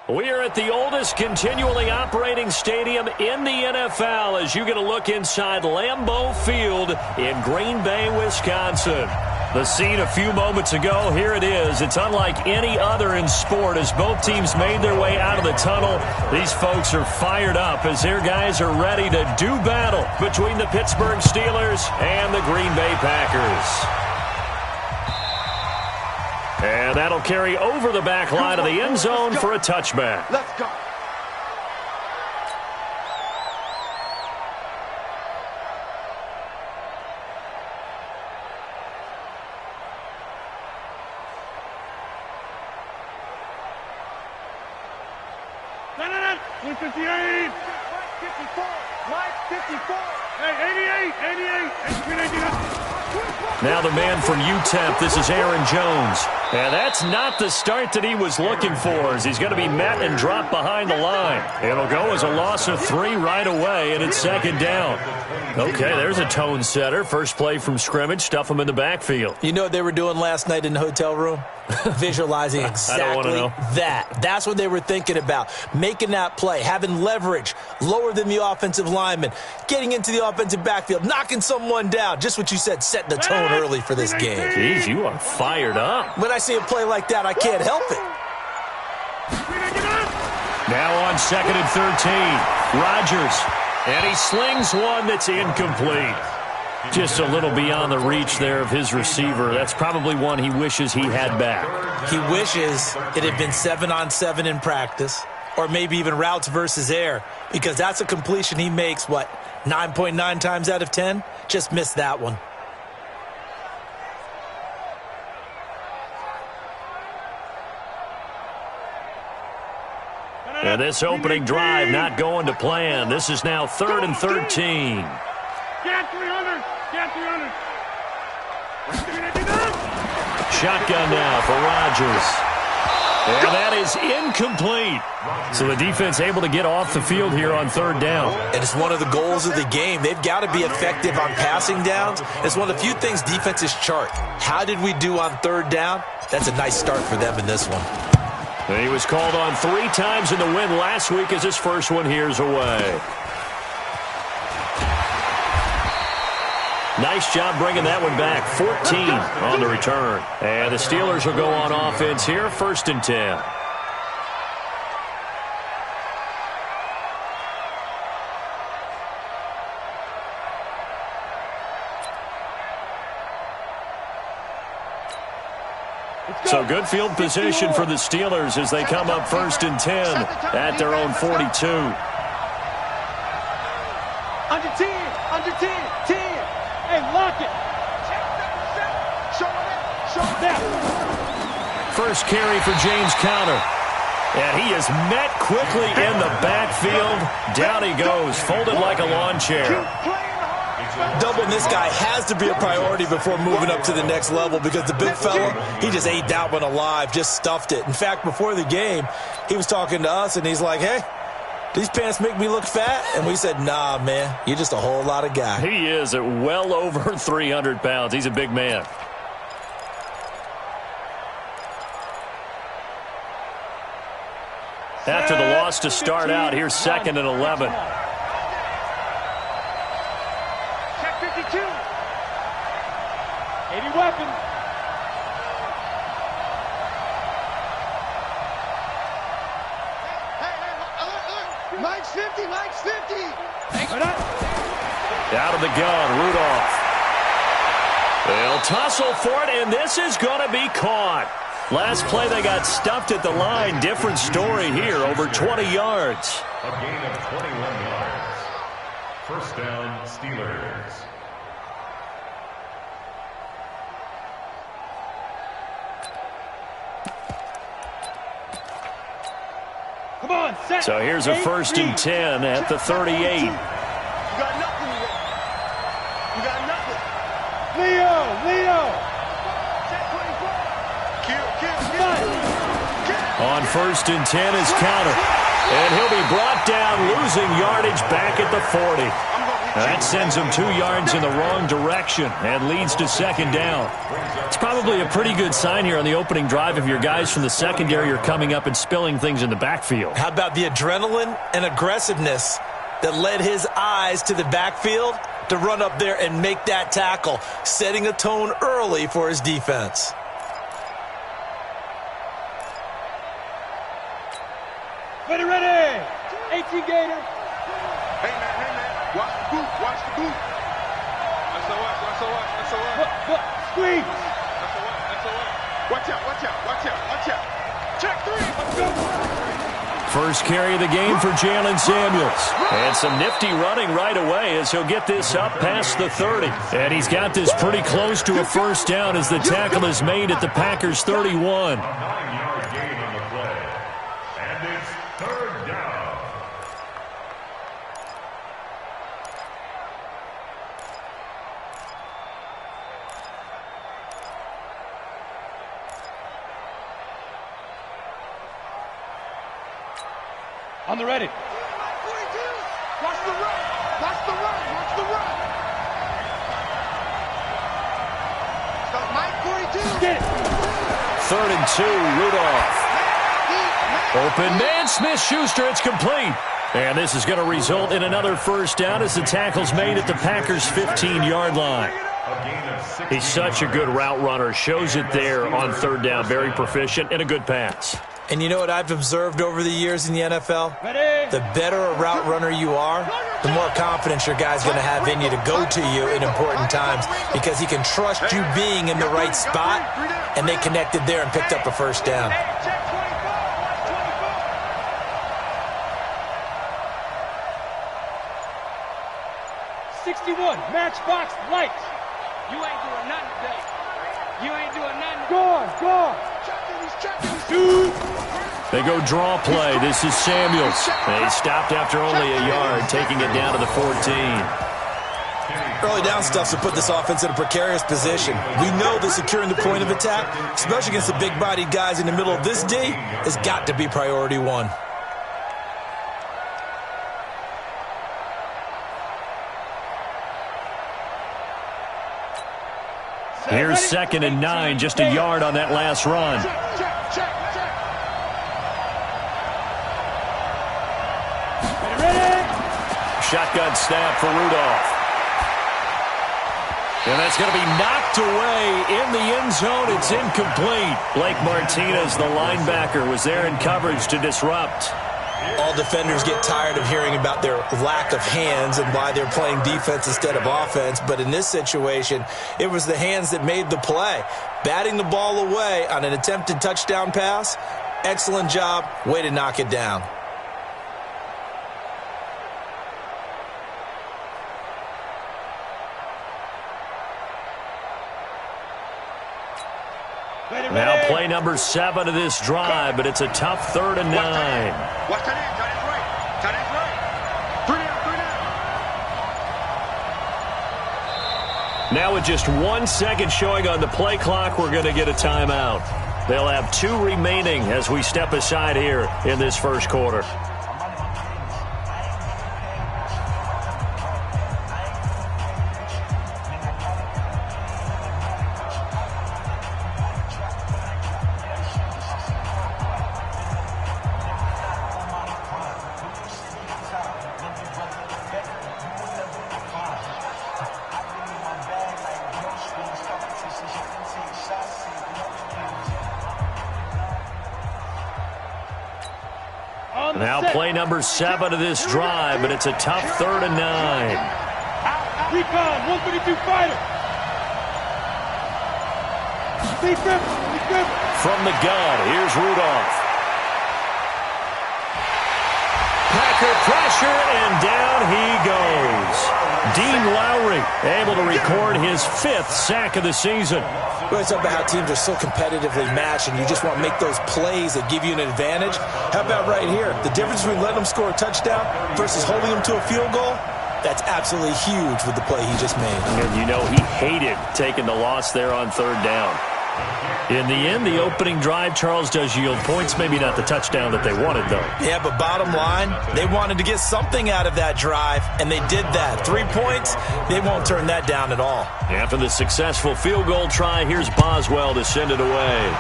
We are at the oldest continually operating stadium in the NFL as you get a look inside Lambeau Field in Green Bay, Wisconsin. The scene a few moments ago, here it is. It's unlike any other in sport as both teams made their way out of the tunnel. These folks are fired up as their guys are ready to do battle between the Pittsburgh Steelers and the Green Bay Packers. And that'll carry over the back line of the end zone for a touchback. Let's go. No. 58. 54. Mike 54. Hey, 88. Now the man from UTEP, this is Aaron Jones. And that's not the start that he was looking for as he's going to be met and dropped behind the line. It'll go as a loss of 3 right away, and it's second down. Okay, there's a tone setter. First play from scrimmage, stuff him in the backfield. You know what they were doing last night in the hotel room? Visualizing exactly that. That's what they were thinking about. Making that play, having leverage, lower than the offensive lineman, getting into the offensive backfield, knocking someone down. Just what you said, setting the tone early for this game. Jeez, you are fired up. When I see a play like that, I can't help it. Now on second and 13, Rodgers. And he slings one that's incomplete. Just a little beyond the reach there of his receiver. That's probably one he wishes he had back. He wishes it had been 7-on-7 in practice, or maybe even routes versus air, because that's a completion he makes, 9.9 times out of 10? Just missed that one. And this opening drive not going to plan. This is now 3rd and 13. Get 300. Shotgun now for Rodgers. And that is incomplete. So the defense able to get off the field here on 3rd down. And it's one of the goals of the game. They've got to be effective on passing downs. It's one of the few things defenses chart. How did we do on 3rd down? That's a nice start for them in this one. And he was called on 3 times in the win last week as his first one here's away. Nice job bringing that one back. 14 on the return. And the Steelers will go on offense here, 1st and 10. So good field position for the Steelers as they come up 1st and 10 at their own 42. Under 10. Hey, lock it. Show it. First carry for James Conner. And he is met quickly in the backfield. Down he goes, folded like a lawn chair. Doubling this guy has to be a priority before moving up to the next level because the big fella, he just ate that one alive, just stuffed it. In fact, before the game, he was talking to us, and he's like, hey, these pants make me look fat? And we said, nah, man, you're just a whole lot of guy. He is at well over 300 pounds. He's a big man. After the loss to start out, here's 2nd and 11. Check 52. 80 weapons. Mike's 50. Out of the gun, Rudolph. They'll tussle for it, and this is going to be caught. Last play, they got stuffed at the line. Different story here, over 20 yards. A gain of 21 yards. 1st down, Steelers. Come on, set. So here's a 1st and 10 at the 38. You got nothing. You got nothing. Leo. On 1st and 10 is Conner. And he'll be brought down, losing yardage back at the 40. That sends him 2 yards in the wrong direction and leads to second down. It's probably a pretty good sign here on the opening drive if your guys from the secondary are coming up and spilling things in the backfield. How about the adrenaline and aggressiveness that led his eyes to the backfield to run up there and make that tackle, setting a tone early for his defense. Ready, ready. 18 Gator. Hey, man. Watch the boot. Watch the boot. That's all right. That's all right. That's all right. Look. Squeeze. That's all right. That's all right. Watch out. Watch out. Watch out. Watch out. Check 3. Let's go. First carry of the game for Jalen Samuels. And some nifty running right away as he'll get this up past the 30. And he's got this pretty close to a first down as the tackle is made at the Packers' 31. 9-yard gain on the play. And it's third down. On the ready. Watch the run. Watch the run. Watch the run. So Mike 42. Get it. 3rd and 2, Rudolph. Open man, Smith-Schuster, it's complete. And this is going to result in another first down as the tackle's made at the Packers' 15-yard line. He's such a good route runner. Shows it there on 3rd down. Very proficient and a good pass. And you know what I've observed over the years in the NFL? Ready. The better a route runner you are, the more confidence your guy's going to have in you to go to you in important times because he can trust you being in the right spot, and they connected there and picked up a first down. Check 24. Watch 24. 61. Matchbox lights. You ain't doing nothing today. You ain't doing nothing. Go on. Dude. They go draw play. This is Samuels. They stopped after only a yard, taking it down to the 14. Early down stuff to put this offense in a precarious position. We know that securing the point of attack, especially against the big-bodied guys in the middle of this D, has got to be priority one. Here's 2nd and 9, just a yard on that last run. Shotgun snap for Rudolph. And that's going to be knocked away in the end zone. It's incomplete. Blake Martinez, the linebacker, was there in coverage to disrupt. All defenders get tired of hearing about their lack of hands and why they're playing defense instead of offense. But in this situation, it was the hands that made the play. Batting the ball away on an attempted touchdown pass. Excellent job. Way to knock it down. Now play number 7 of this drive, but it's a tough 3rd and 9. Watch that end. Tight end's right. Tight end's right. 3 down. Now with just 1 second showing on the play clock, we're going to get a timeout. They'll have 2 remaining as we step aside here in this first quarter. Now play number 7 of this drive, but it's a tough 3rd and 9. Recon, 132 fighter. From the gun, here's Rudolph. Packer pressure, and down he goes. Dean Lowry able to record his 5th sack of the season. We always talk about how teams are so competitively matched and you just want to make those plays that give you an advantage. How about right here? The difference between letting them score a touchdown versus holding them to a field goal, that's absolutely huge with the play he just made. And you know he hated taking the loss there on 3rd down. In the end, the opening drive, Charles, does yield points. Maybe not the touchdown that they wanted, though. Yeah, but bottom line, they wanted to get something out of that drive, and they did that. 3 points, they won't turn that down at all. After the successful field goal try, here's Boswell to send it away.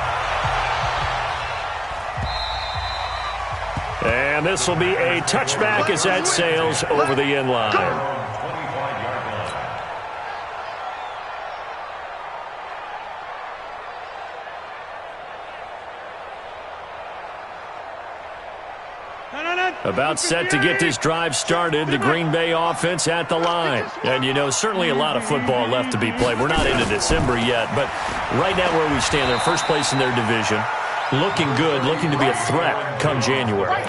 And this will be a touchback as that sails over the end line. About set to get this drive started, the Green Bay offense at the line. And, you know, certainly a lot of football left to be played. We're not into December yet, but right now where we stand, they're first place in their division. Looking good, looking to be a threat come January.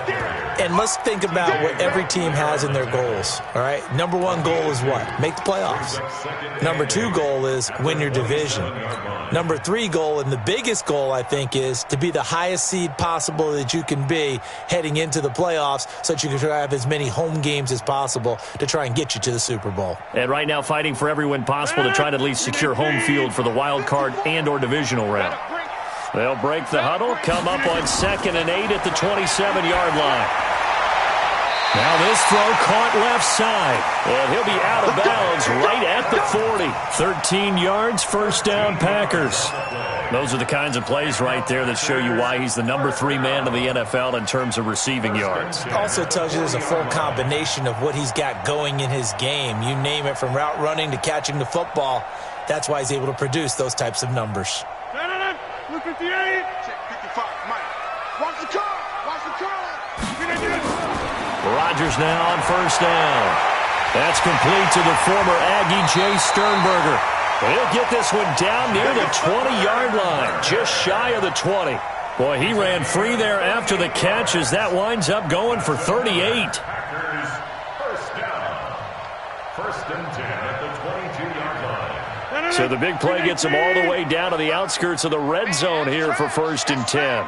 And let's think about what every team has in their goals, all right? Number one goal is what? Make the playoffs. Number two goal is win your division. Number three goal, and the biggest goal, I think, is to be the highest seed possible that you can be heading into the playoffs so that you can have as many home games as possible to try and get you to the Super Bowl. And right now fighting for every win possible to try to at least secure home field for the wild card and or divisional round. They'll break the huddle, come up on 2nd and 8 at the 27-yard line. Now this throw caught left side, and he'll be out of bounds right at the 40. 13 yards, first down, Packers. Those are the kinds of plays right there that show you why he's the number 3 man in the NFL in terms of receiving yards. Also tells you there's a full combination of what he's got going in his game. You name it, from route running to catching the football. That's why he's able to produce those types of numbers. Look at the 8. Check 55, Mike. Watch the car. Watch the car. Rodgers now on first down. That's complete to the former Aggie, Jay Sternberger. He'll get this one down near the 20-yard line, just shy of the 20. Boy, he ran free there after the catch as that winds up going for 38. Packers, first down. First and 10 at the 22-yard line. So the big play gets him all the way down to the outskirts of the red zone here for first and 10.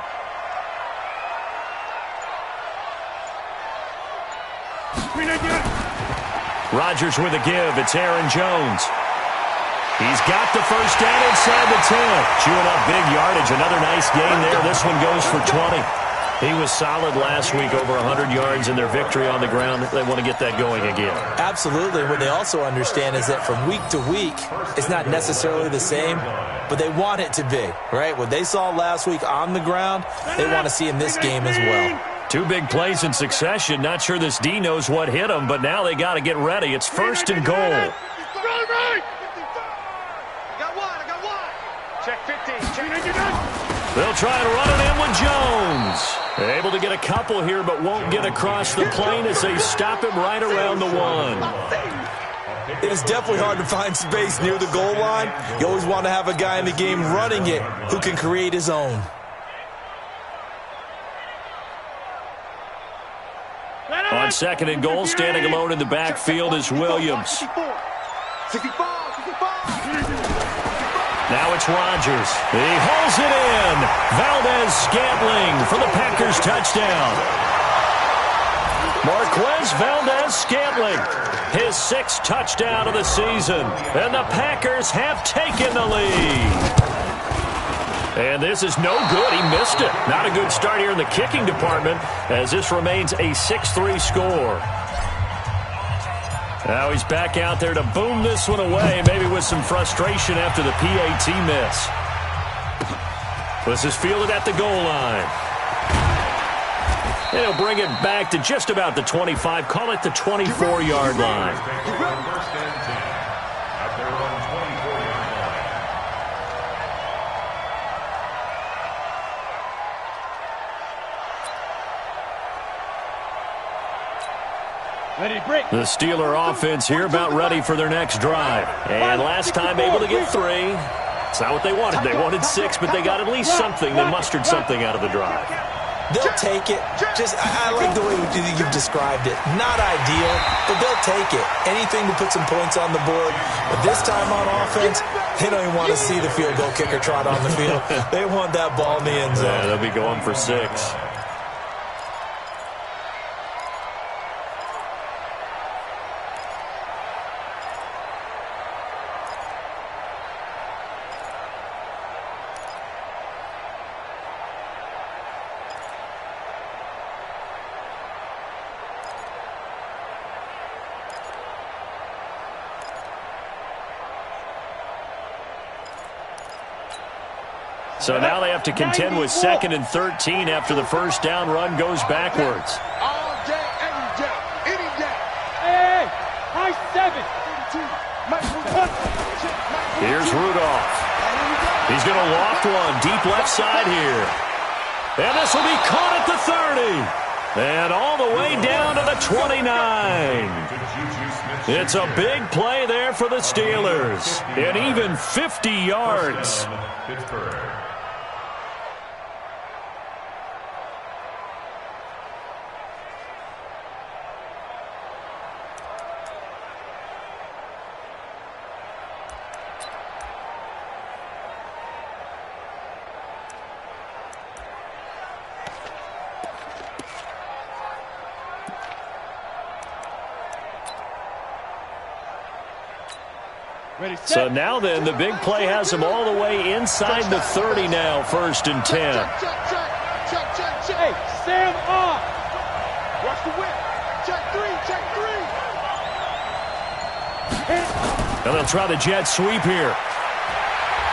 Rodgers with a give. It's Aaron Jones. He's got the first down inside the 10. Chewing up big yardage. Another nice gain there. This one goes for 20. He was solid last week, over 100 yards in their victory on the ground. They want to get that going again. Absolutely. What they also understand is that from week to week, it's not necessarily the same, but they want it to be, right? What they saw last week on the ground, they want to see in this game as well. 2 big plays in succession. Not sure this D knows what hit him, but now they got to get ready. It's first and goal. I got one. Check 15. Check 15. They'll try to run it in with Jones. Able to get a couple here, but won't get across the plane as they stop him right around the 1. It is definitely hard to find space near the goal line. You always want to have a guy in the game running it who can create his own. On 2nd and goal, standing alone in the backfield is Williams. 54. Now it's Rodgers. He hauls it in. Valdez-Scantling for the Packers touchdown. Marquez Valdez-Scantling, his 6th touchdown of the season. And the Packers have taken the lead. And this is no good. He missed it. Not a good start here in the kicking department as this remains a 6-3 score. Now he's back out there to boom this one away, maybe with some frustration after the PAT miss. This is fielded at the goal line. And he'll bring it back to just about the 25, call it the 24-yard line. First and 10 at their own 24-yard line. The Steeler offense here about ready for their next drive. And last time able to get 3. It's not what they wanted. They wanted 6, but they got at least something. They mustered something out of the drive. They'll take it. I like the way you've described it. Not ideal, but they'll take it. Anything to put some points on the board. But this time on offense, they don't even want to see the field goal kicker trot on the field. They want that ball in the end zone. Yeah, they'll be going for 6. So now they have to contend with 2nd and 13 after the first down run goes backwards. All day, every day, any day. Hey, high 7. Here's Rudolph. He's going to loft one deep left side here. And this will be caught at the 30. And all the way down to the 29. It's a big play there for the Steelers. And even 50 yards. So now then, the big play has them all the way inside the 30 now, 1st and 10. Hey, Sam off. Watch the whip. Check 3. And they'll try the jet sweep here.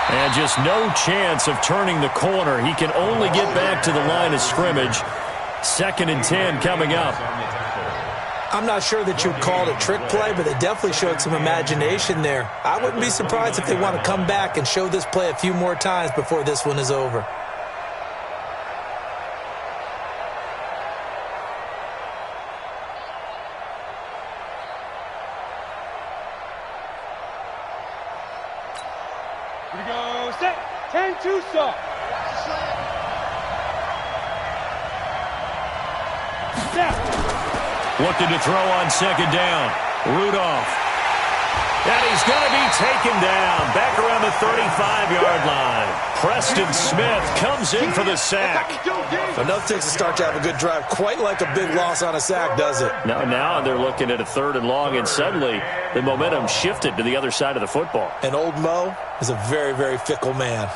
And just no chance of turning the corner. He can only get back to the line of scrimmage. 2nd and 10 coming up. I'm not sure that you'd call it a trick play, but they definitely showed some imagination there. I wouldn't be surprised if they want to come back and show this play a few more times before this one is over. Here we go. Set. 10-2 stop. Snap. Looking to throw on 2nd down. Rudolph. And he's going to be taken down. Back around the 35-yard line. Preston Smith comes in for the sack. Enough takes to start to have a good drive. Quite like a big loss on a sack, does it? Now they're looking at a 3rd and long, and suddenly the momentum shifted to the other side of the football. And old Mo is a very, very fickle man.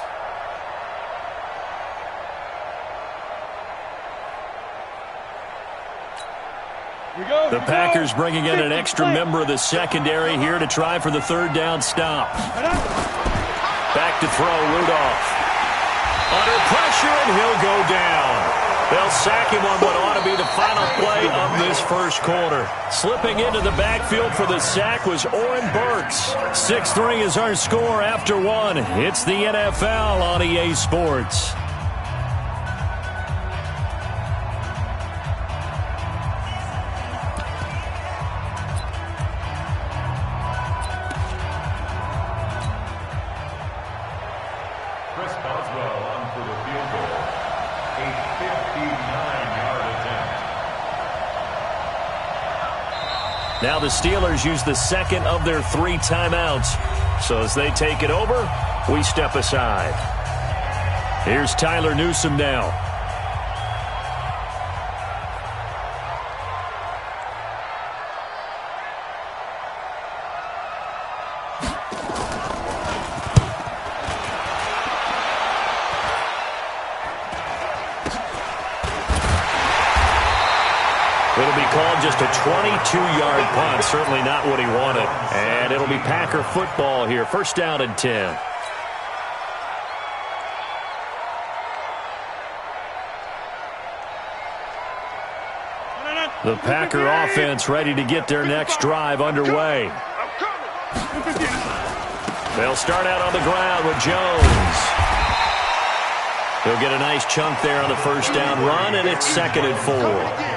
The Packers bringing in an extra member of the secondary here to try for the 3rd down stop. Back to throw, Rudolph. Under pressure, and he'll go down. They'll sack him on what ought to be the final play of this first quarter. Slipping into the backfield for the sack was Oren Burks. 6-3 is our score after 1. It's the NFL on EA Sports. Now the Steelers use the 2nd of their 3 timeouts. So as they take it over, we step aside. Here's Tyler Newsome now. It'll be called just a 22-yard punt. Certainly not what he wanted. And it'll be Packer football here. 1st down and 10. The Packer offense ready to get their next drive underway. They'll start out on the ground with Jones. He'll get a nice chunk there on the 1st down run, and it's 2nd and 4.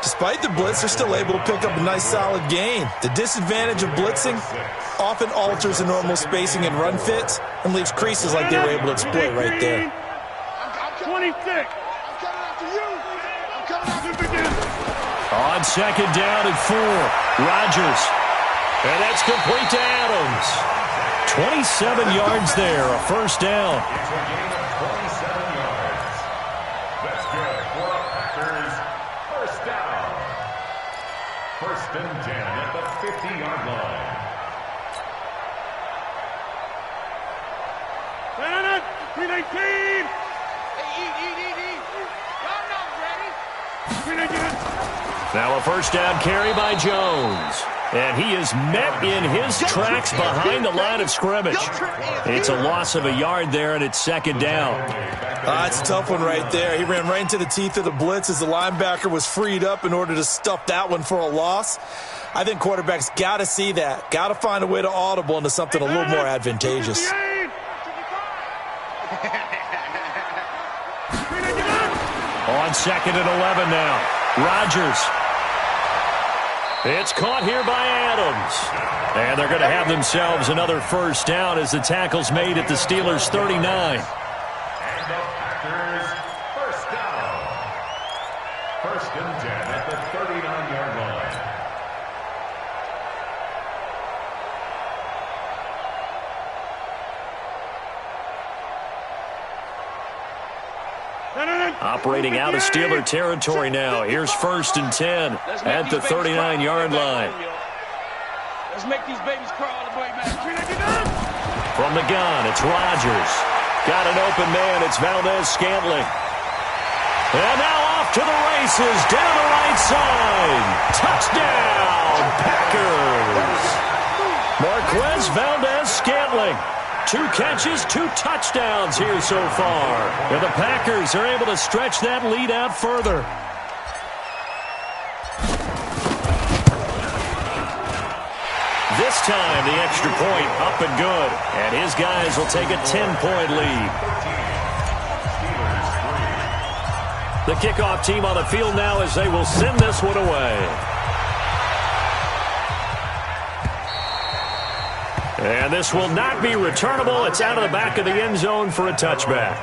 Despite the blitz, they're still able to pick up a nice solid gain. The disadvantage of blitzing often alters the normal spacing and run fits and leaves creases like they were able to exploit right there. 26. I'm coming after you. I'm coming after you. On 2nd down and 4, Rodgers. And that's complete to Adams. 27 yards there, a 1st down. That's good for the Packers. 1st down. 1st and 10 at the 50-yard line. Green 19. Hey, eat. Y'all not ready. Green 19. Now a first down carry by Jones. And he is met in his tracks behind the line of scrimmage. It's a loss of a yard there, and it's second down. It's a tough one right there. He ran right into the teeth of the blitz as the linebacker was freed up in order to stuff that one for a loss. I think quarterbacks got to see that. Got to find a way to audible into something a little more advantageous. On second and 11 now. Rodgers. It's caught here by Adams. And they're going to have themselves another first down as the tackle's made at the Steelers' 39. And the Packers first down. First and 10 at the 39-yard line. Operating out of Steeler territory now. Here's first and 10 at the 39-yard line. Let's make these babies crawl all the way back. From the gun, it's Rodgers. Got an open man. It's Valdez-Scantling. And now off to the races down the right side. Touchdown, Packers. Marquez Valdez-Scantling. 2 catches, 2 touchdowns here so far. And the Packers are able to stretch that lead out further. This time, the extra point up and good. And his guys will take a 10-point lead. The kickoff team on the field now as they will send this one away. And this will not be returnable. It's out of the back of the end zone for a touchback.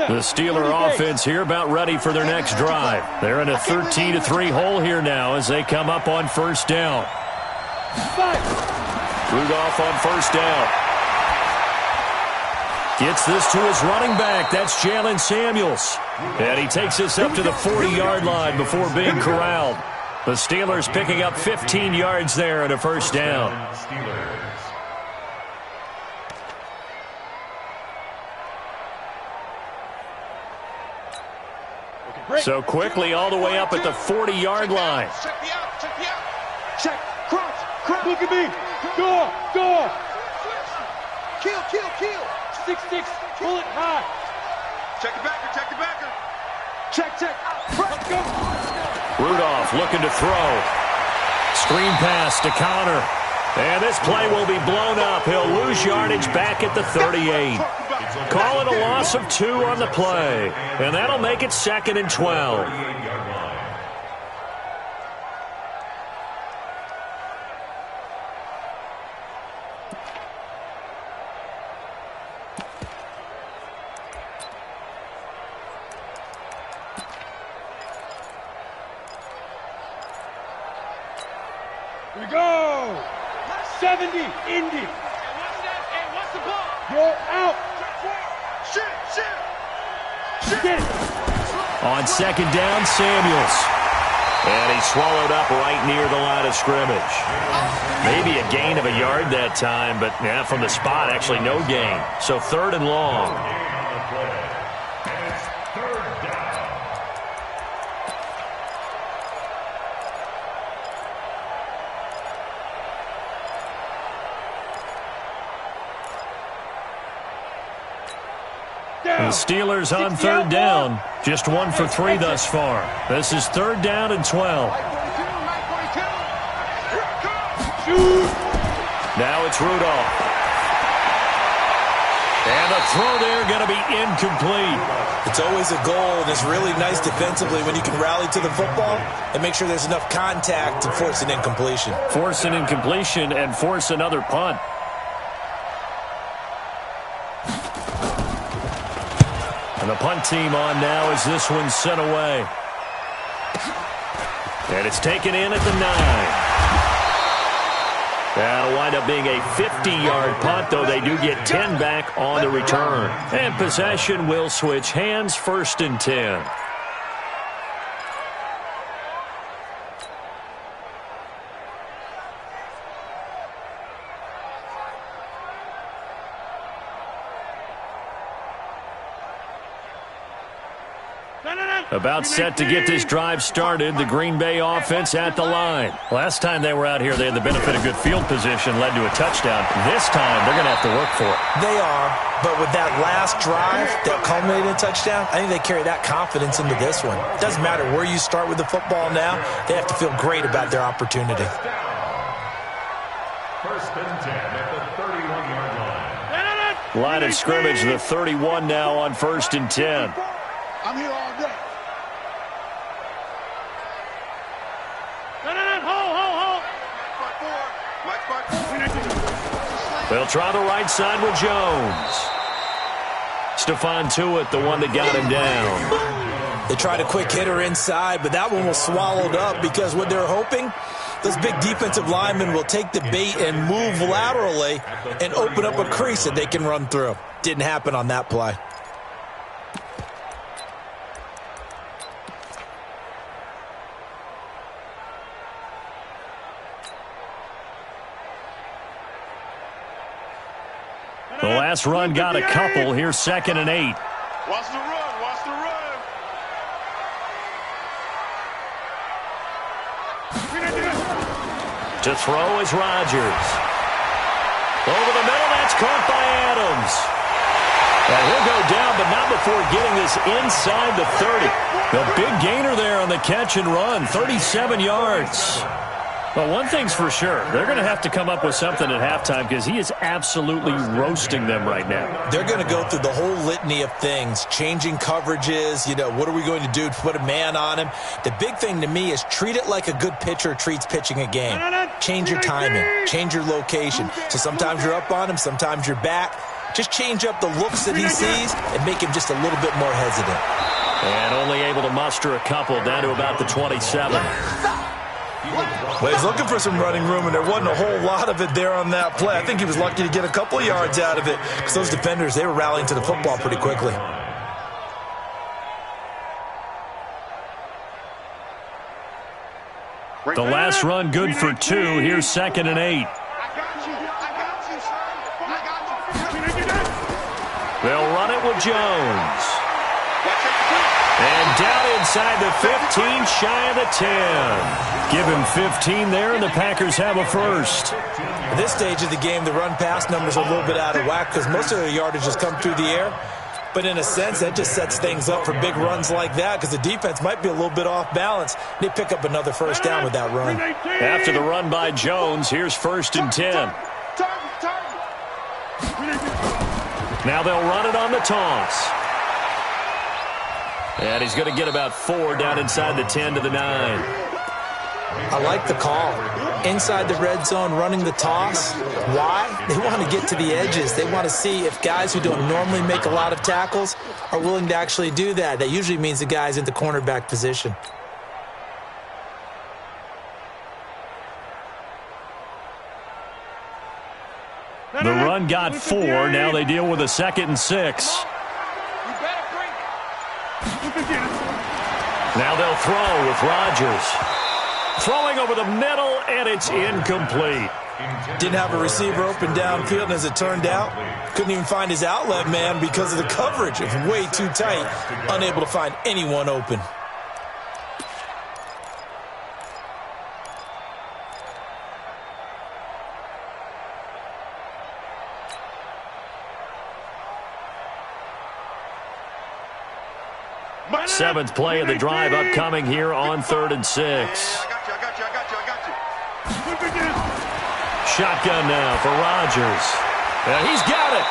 The Steeler offense here about ready for their next drive. They're in a 13-3 hole here now as they come up on first down. Rudolph on first down. Gets this to his running back. That's Jalen Samuels. And he takes this up to the 40-yard line before being corralled. The Steelers picking up 15 yards there at a first down. So quickly all the way up at the 40-yard line. Check me out. Check. Crunch. Look at me. Door. Kill. 6-6. Pull it high. Check the backer. Check. Let's go. Rudolph looking to throw. Screen pass to Connor. And this play will be blown up. He'll lose yardage back at the 38. Call it a loss of 2 on the play. And that'll make it second and 12. Here we go. 70, Indy. What's the ball? You're out. Shit. Get it. On second down, Samuels. And he swallowed up right near the line of scrimmage. Maybe a gain of a yard that time, but yeah, from the spot, actually no gain. So third and long. The Steelers on third down. Just 1 for 3 thus far. This is third down and 12. Now it's Rudolph. And the throw there going to be incomplete. It's always a goal, and it's really nice defensively when you can rally to the football and make sure there's enough contact to force an incompletion. Force an incompletion and force another punt. And the punt team on now as this one's sent away. And it's taken in at the 9. That'll wind up being a 50-yard punt, though they do get 10 back on the return. And possession will switch hands, 1st and 10. About set to get this drive started, the Green Bay offense at the line. Last time they were out here, they had the benefit of good field position, led to a touchdown. This time, they're going to have to work for it. They are, but with that last drive that culminated in a touchdown, I think they carry that confidence into this one. It doesn't matter where you start with the football now. They have to feel great about their opportunity. 1st and 10 at the 31-yard line. Line of scrimmage, the 31 now on 1st and 10. I'm here all day. They'll try the right side with Jones. Stephon Tuitt, the one that got him down. They tried a quick hitter inside, but that one was swallowed up because what they're hoping, those big defensive linemen will take the bait and move laterally and open up a crease that they can run through. Didn't happen on that play. The last run got a couple. Here's 2nd and 8. Watch the run. Watch the run. To throw is Rodgers. Over the middle, that's caught by Adams. And he'll go down, but not before getting this inside the 30. The big gainer there on the catch and run, 37 yards. Well, one thing's for sure. They're going to have to come up with something at halftime because he is absolutely roasting them right now. They're going to go through the whole litany of things, changing coverages, what are we going to do to put a man on him? The big thing to me is treat it like a good pitcher treats pitching a game. Change your timing, change your location. So sometimes you're up on him, sometimes you're back. Just change up the looks that he sees and make him just a little bit more hesitant. And only able to muster a couple down to about the 27. Well, he's looking for some running room, and there wasn't a whole lot of it there on that play. I think he was lucky to get a couple of yards out of it because those defenders, they were rallying to the football pretty quickly. The last run good for 2. Here's 2nd and 8. They'll run it with Jones. And down inside the 15, shy of the 10. Give him 15 there, and the Packers have a first. At this stage of the game, the run-pass numbers are a little bit out of whack because most of their yardage has come through the air. But in a sense, that just sets things up for big runs like that because the defense might be a little bit off balance. They pick up another first down with that run. After the run by Jones, here's 1st and 10. Now they'll run it on the toss. And he's going to get about 4 down inside the 10 to the 9. I like the call. Inside the red zone, running the toss. Why? They want to get to the edges. They want to see if guys who don't normally make a lot of tackles are willing to actually do that. That usually means the guy's in the cornerback position. The run got 4. Now they deal with a 2nd and 6. Now they'll throw with Rodgers. Throwing over the middle, and it's incomplete. Didn't have a receiver open downfield, and as it turned out, couldn't even find his outlet man because of the coverage. It was way too tight, unable to find anyone open. Seventh play of the drive upcoming here on 3rd and 6. I got you. Shotgun now for Rodgers. And he's got it.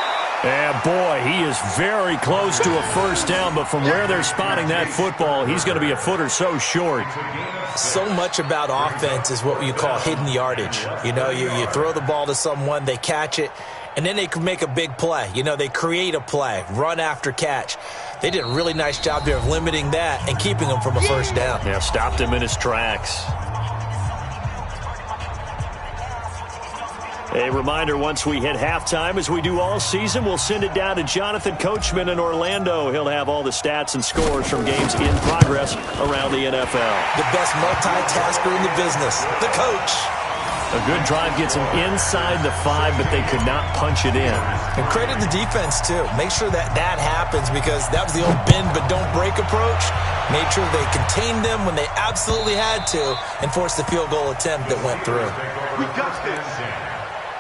And boy, he is very close to a first down, but from where they're spotting that football, he's going to be a foot or so short. So much about offense is what you call hidden yardage. You throw the ball to someone, they catch it, and then they can make a big play. They create a play, run after catch. They did a really nice job there of limiting that and keeping him from a first down. Yeah, stopped him in his tracks. A reminder, once we hit halftime, as we do all season, we'll send it down to Jonathan Coachman in Orlando. He'll have all the stats and scores from games in progress around the NFL. The best multitasker in the business, the coach. A good drive gets them inside the 5, but they could not punch it in. And credit the defense, too. Make sure that happens, because that was the old bend but don't break approach. Made sure they contained them when they absolutely had to and forced the field goal attempt that went through. We got this.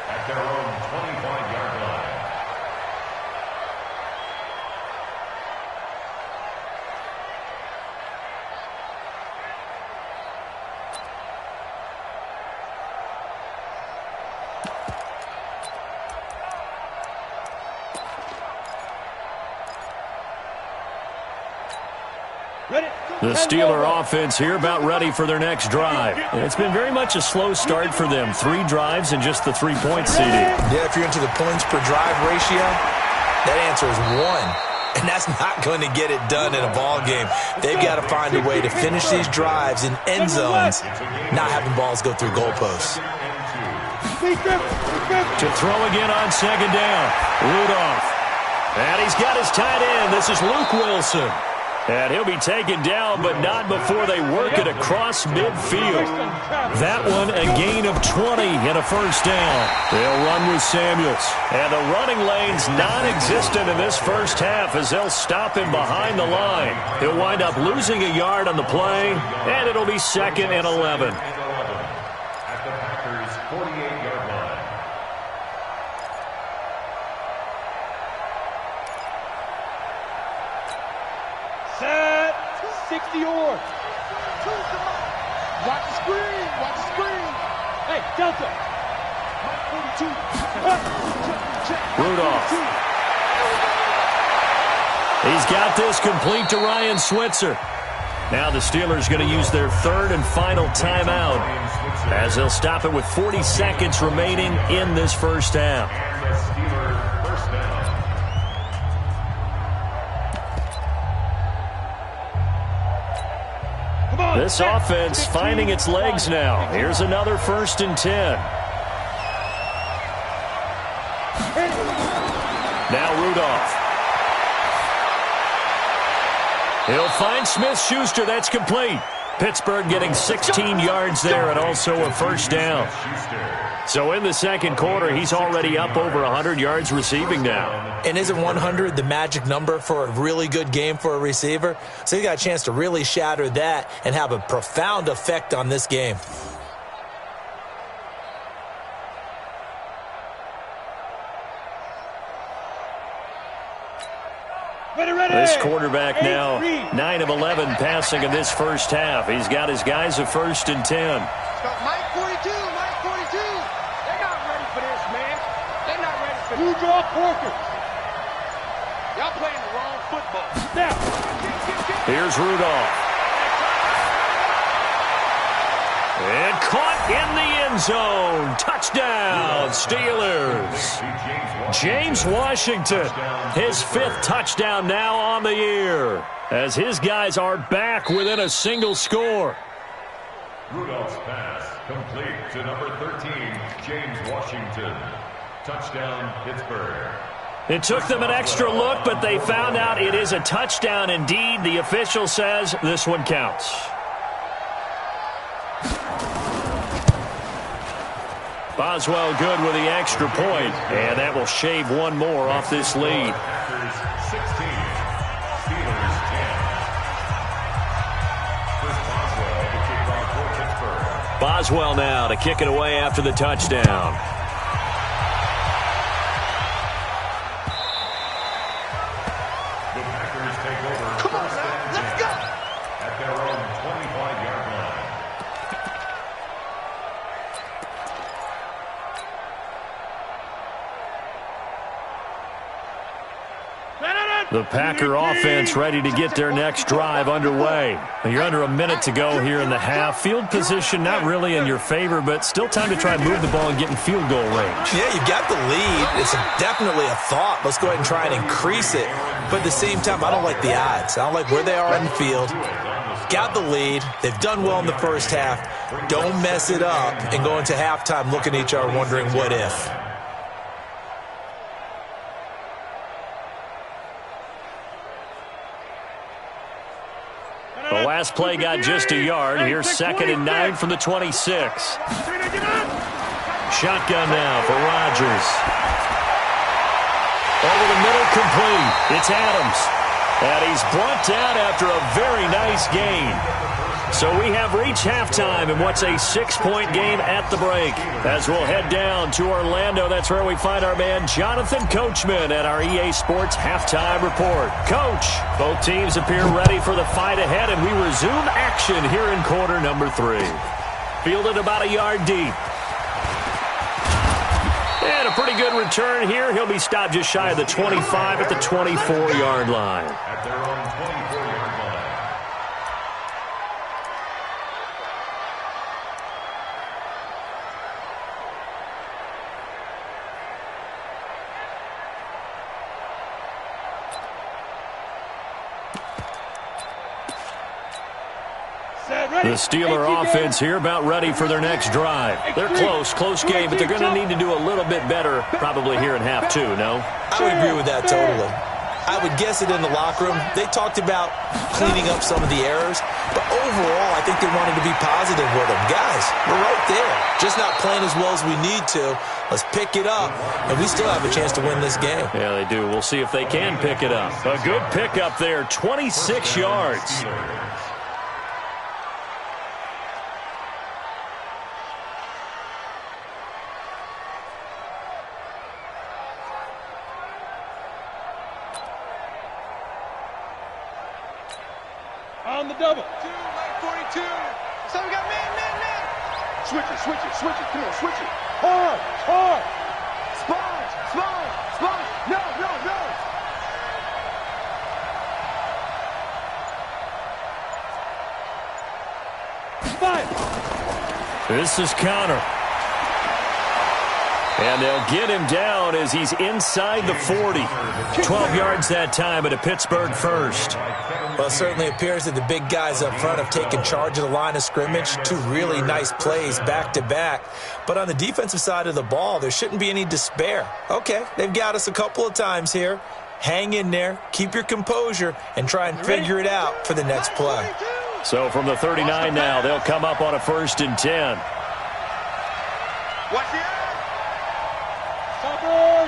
At their own 25-yard line. The Steeler offense here about ready for their next drive. It's been very much a slow start for them. 3 drives and just the 3-point CD. Yeah, if you're into the points per drive ratio, that answer is 1. And that's not going to get it done in a ball game. They've got to find a way to finish these drives in end zones, not having balls go through goalposts. To throw again on second down. Rudolph. And he's got his tight end. This is Luke Wilson. And he'll be taken down, but not before they work it across midfield. That one, a gain of 20 and a first down. They'll run with Samuels. And the running lane's non-existent in this first half as they'll stop him behind the line. He'll wind up losing a yard on the play, and it'll be 2nd and 11. At the Packers' 48-yard line. Set. 60 or. Watch the screen. Watch the screen. Hey, Delta. 42. Rudolph. He's got this complete to Ryan Switzer. Now the Steelers going to use their 3rd and final timeout as they'll stop it with 40 seconds remaining in this first half. And the Steelers first down. This offense finding its legs now. Here's another 1st and 10. Now Rudolph. He'll find Smith-Schuster. That's complete. Pittsburgh getting 16 yards there and also a first down. So in the second quarter, he's already up over 100 yards receiving now. And isn't 100 the magic number for a really good game for a receiver? So he got a chance to really shatter that and have a profound effect on this game. This quarterback now 9 of 11 passing in this first half. He's got his guys at 1st and 10. Mike 42, Mike 42. They're not ready for this, man. They're not ready for this. Who draw Porker? Y'all playing the wrong football. Now. Here's Rudolph. And caught in the end zone. Touchdown, Steelers. James Washington, his 5th touchdown now on the year, as his guys are back within a single score. Rudolph's pass complete to number 13, James Washington. Touchdown, Pittsburgh. It took them an extra look, but they found out it is a touchdown indeed. The official says this one counts. Boswell good with the extra point, and that will shave one more off this lead. Packers 16, Steelers 10. Chris Boswell to kick off for Pittsburgh. Boswell now to kick it away after the touchdown. The Packers take over. Come on, first and let's 10 go. At their own 25-yard line. The Packer offense ready to get their next drive underway. You're under a minute to go here in the half. Field position not really in your favor, but still time to try and move the ball and get in field goal range. Yeah, you've got the lead. It's definitely a thought. Let's go ahead and try and increase it. But at the same time, I don't like the odds. I don't like where they are in the field. half, got the lead. They've done well in the first half. Don't mess it up and go into halftime looking at each other wondering what if. The last play got just a yard. Here's 2nd and 9 from the 26. Shotgun now for Rodgers. Over the middle, complete. It's Adams. And he's brought down after a very nice gain. So we have reached halftime in what's a 6-point game at the break. As we'll head down to Orlando, that's where we find our man Jonathan Coachman at our EA Sports Halftime Report. Coach, both teams appear ready for the fight ahead, and we resume action here in quarter number 3. Fielded about a yard deep. And a pretty good return here. He'll be stopped just shy of the 25 at the 24-yard line. At their own 24-yard line. The Steeler offense here about ready for their next drive. They're close game, but they're going to need to do a little bit better probably here in half 2, no? I would agree with that totally. I would guess it in the locker room. They talked about cleaning up some of the errors, but overall I think they wanted to be positive with them. Guys, we're right there. Just not playing as well as we need to. Let's pick it up, and we still have a chance to win this game. Yeah, they do. We'll see if they can pick it up. A good pickup there, 26 yards. On the double. 42. So we got man. Switch it. Come on, switch it. Hard. Sponge. No. Fire. This is Connor. And they'll get him down as he's inside the 40. 12 yards that time, but a Pittsburgh first. Well, it certainly appears that the big guys up front have taken charge of the line of scrimmage. 2 really nice plays back-to-back. But on the defensive side of the ball, there shouldn't be any despair. Okay, they've got us a couple of times here. Hang in there, keep your composure, and try and figure it out for the next play. So from the 39 now, they'll come up on a 1st and 10. Watch it.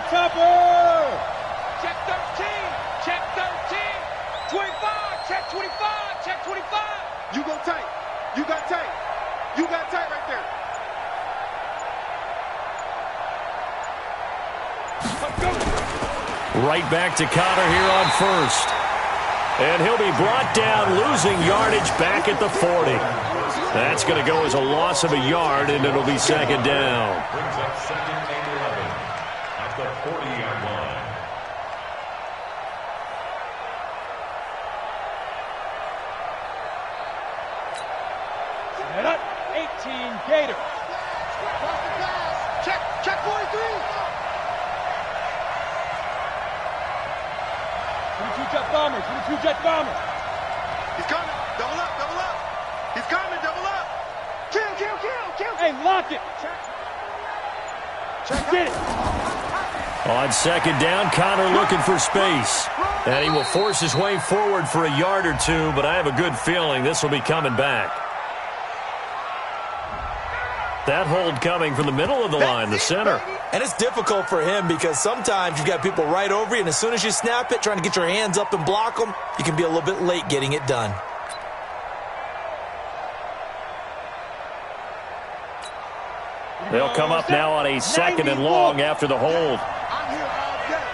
Topper. Check 13. Check 13. 25. Check 25. Check 25. You go tight. You got tight right there. Right back to Connor here on 1st. And he'll be brought down, losing yardage back at the 40. That's going to go as a loss of a yard, and it'll be 2nd down. Brings up 2nd and 11 at the 40-yard line. Set up. 18 Gators. Check 43. 22 Jet Bombers. He's coming. Double up. He's coming. Double up. Kill. Hey, lock it. Get it. On 2nd down, Connor looking for space. And he will force his way forward for a yard or 2, but I have a good feeling this will be coming back. That hold coming from the middle of the line, the center. And it's difficult for him because sometimes you've got people right over you, and as soon as you snap it, trying to get your hands up and block them, you can be a little bit late getting it done. They'll come up now on a 2nd and long after the hold. I'm here all day.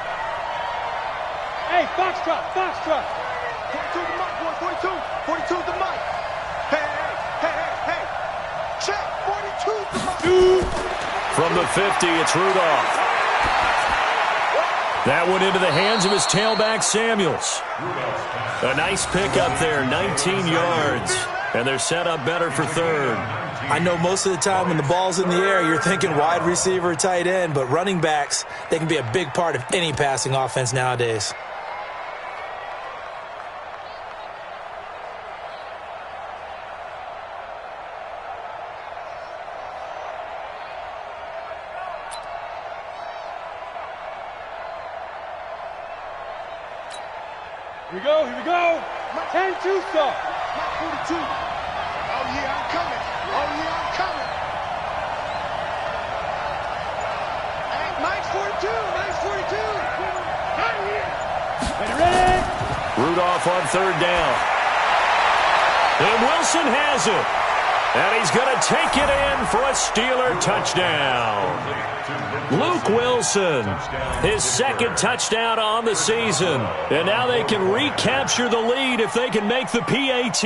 Hey, Foxtrot. 42 the mic, boy. 42 the mic. Hey. Check 42 the mic. From the 50, it's Rudolph. That went into the hands of his tailback, Samuels. A nice pickup there, 19 yards. And they're set up better for 3rd. I know most of the time when the ball's in the air, you're thinking wide receiver, tight end, but running backs, they can be a big part of any passing offense nowadays. Here we go, here we go. 10-2 stop. Mike 42. Oh, yeah, I'm coming. Oh, yeah, I'm coming. Hey, Mike's 42. Mike's 42. Right here. Ready? Rudolph on third down. And Wilson has it. And he's going to take it in for a Steeler touchdown. Luke Wilson, his second touchdown on the season. And now they can recapture the lead if they can make the PAT.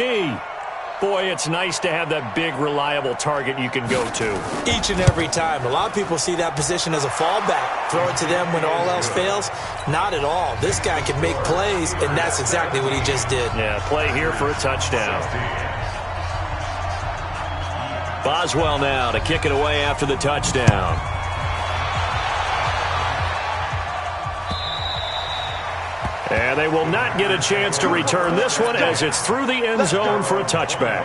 Boy, it's nice to have that big, reliable target you can go to. Each and every time. A lot of people see that position as a fallback. Throw it to them when all else fails. Not at all. This guy can make plays, and that's exactly what he just did. Yeah, play here for a touchdown. Boswell now to kick it away after the touchdown. And they will not get a chance to return this one as it's through the end zone for a touchback.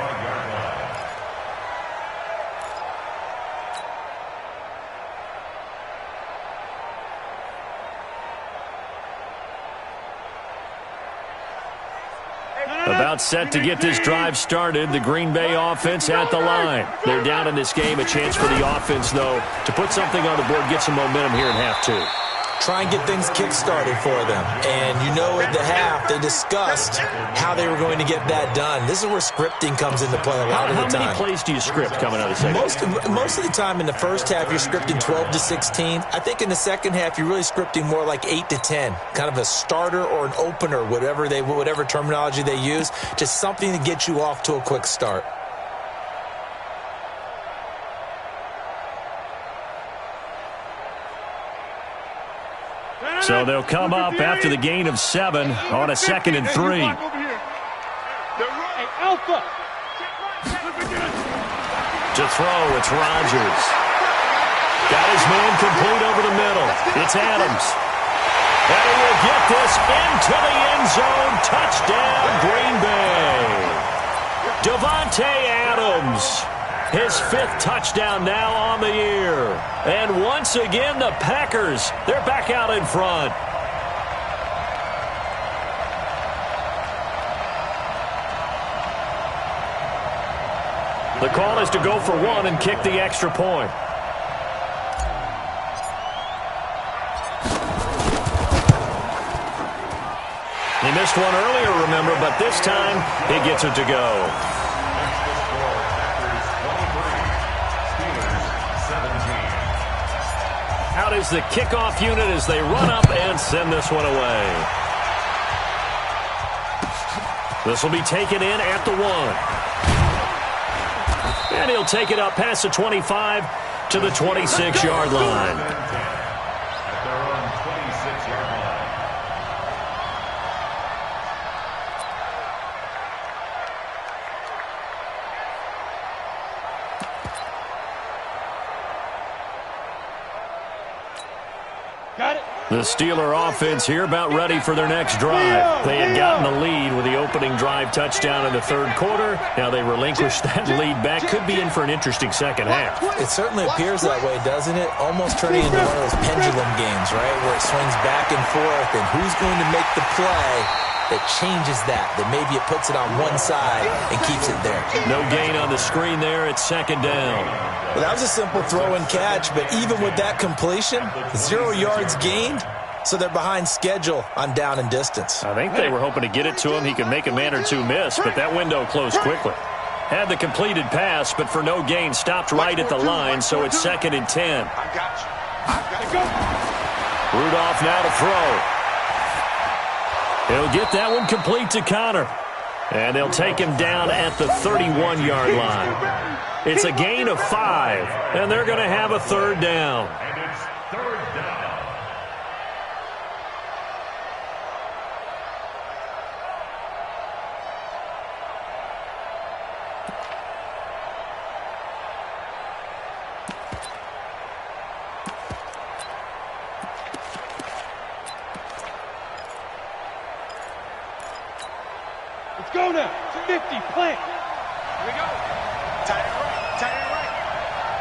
About set to get this drive started, the Green Bay offense at the line. They're down in this game. A chance for the offense, though, to put something on the board, get some momentum here in half two. Try and get things kick-started for them. And you know at the half, they discussed how they were going to get that done. This is where scripting comes into play a lot of the time. How many plays do you script coming out of the second? Most of the time in the first half, you're scripting 12 to 16. I think in the second half, you're really scripting more like 8 to 10. Kind of a starter or an opener, whatever terminology they use. Just something to get you off to a quick start. So they'll come up after the gain of 7 on a 2nd and 3. Hey, Alpha. To throw, it's Rodgers. Got his man complete over the middle. It's Adams. And he will get this into the end zone. Touchdown, Green Bay. Davante Adams. His 5th touchdown now on the year. And once again, the Packers, they're back out in front. The call is to go for 1 and kick the extra point. He missed one earlier, remember, but this time he gets it to go. Out is the kickoff unit as they run up and send this one away. This will be taken in at the 1. And he'll take it up past the 25 to the 26-yard line. At their own 26-yard line. Got it. The Steeler offense here about ready for their next drive. They had gotten the lead with the opening drive touchdown in the third quarter. Now they relinquished that lead back. Could be in for an interesting second half. It certainly appears that way, doesn't it? Almost turning into one of those pendulum games, right, where it swings back and forth, and who's going to make the play that changes that maybe it puts it on one side and keeps it there. No gain on the screen there. It's 2nd down. Well, that was a simple throw and catch, but even with that completion, 0 yards gained, so they're behind schedule on down and distance. I think they were hoping to get it to him. He could make a man or two miss, but that window closed quickly. Had the completed pass, but for no gain, stopped right at the line, so it's 2nd and 10. I got you. I got to go. Rudolph now to throw. He'll get that one complete to Connor. And they'll take him down at the 31-yard line. It's a gain of 5, and they're going to have a 3rd down. And it's 3rd down. Let's go now. 50, plant. Here we go. Tight end right. Tight end right.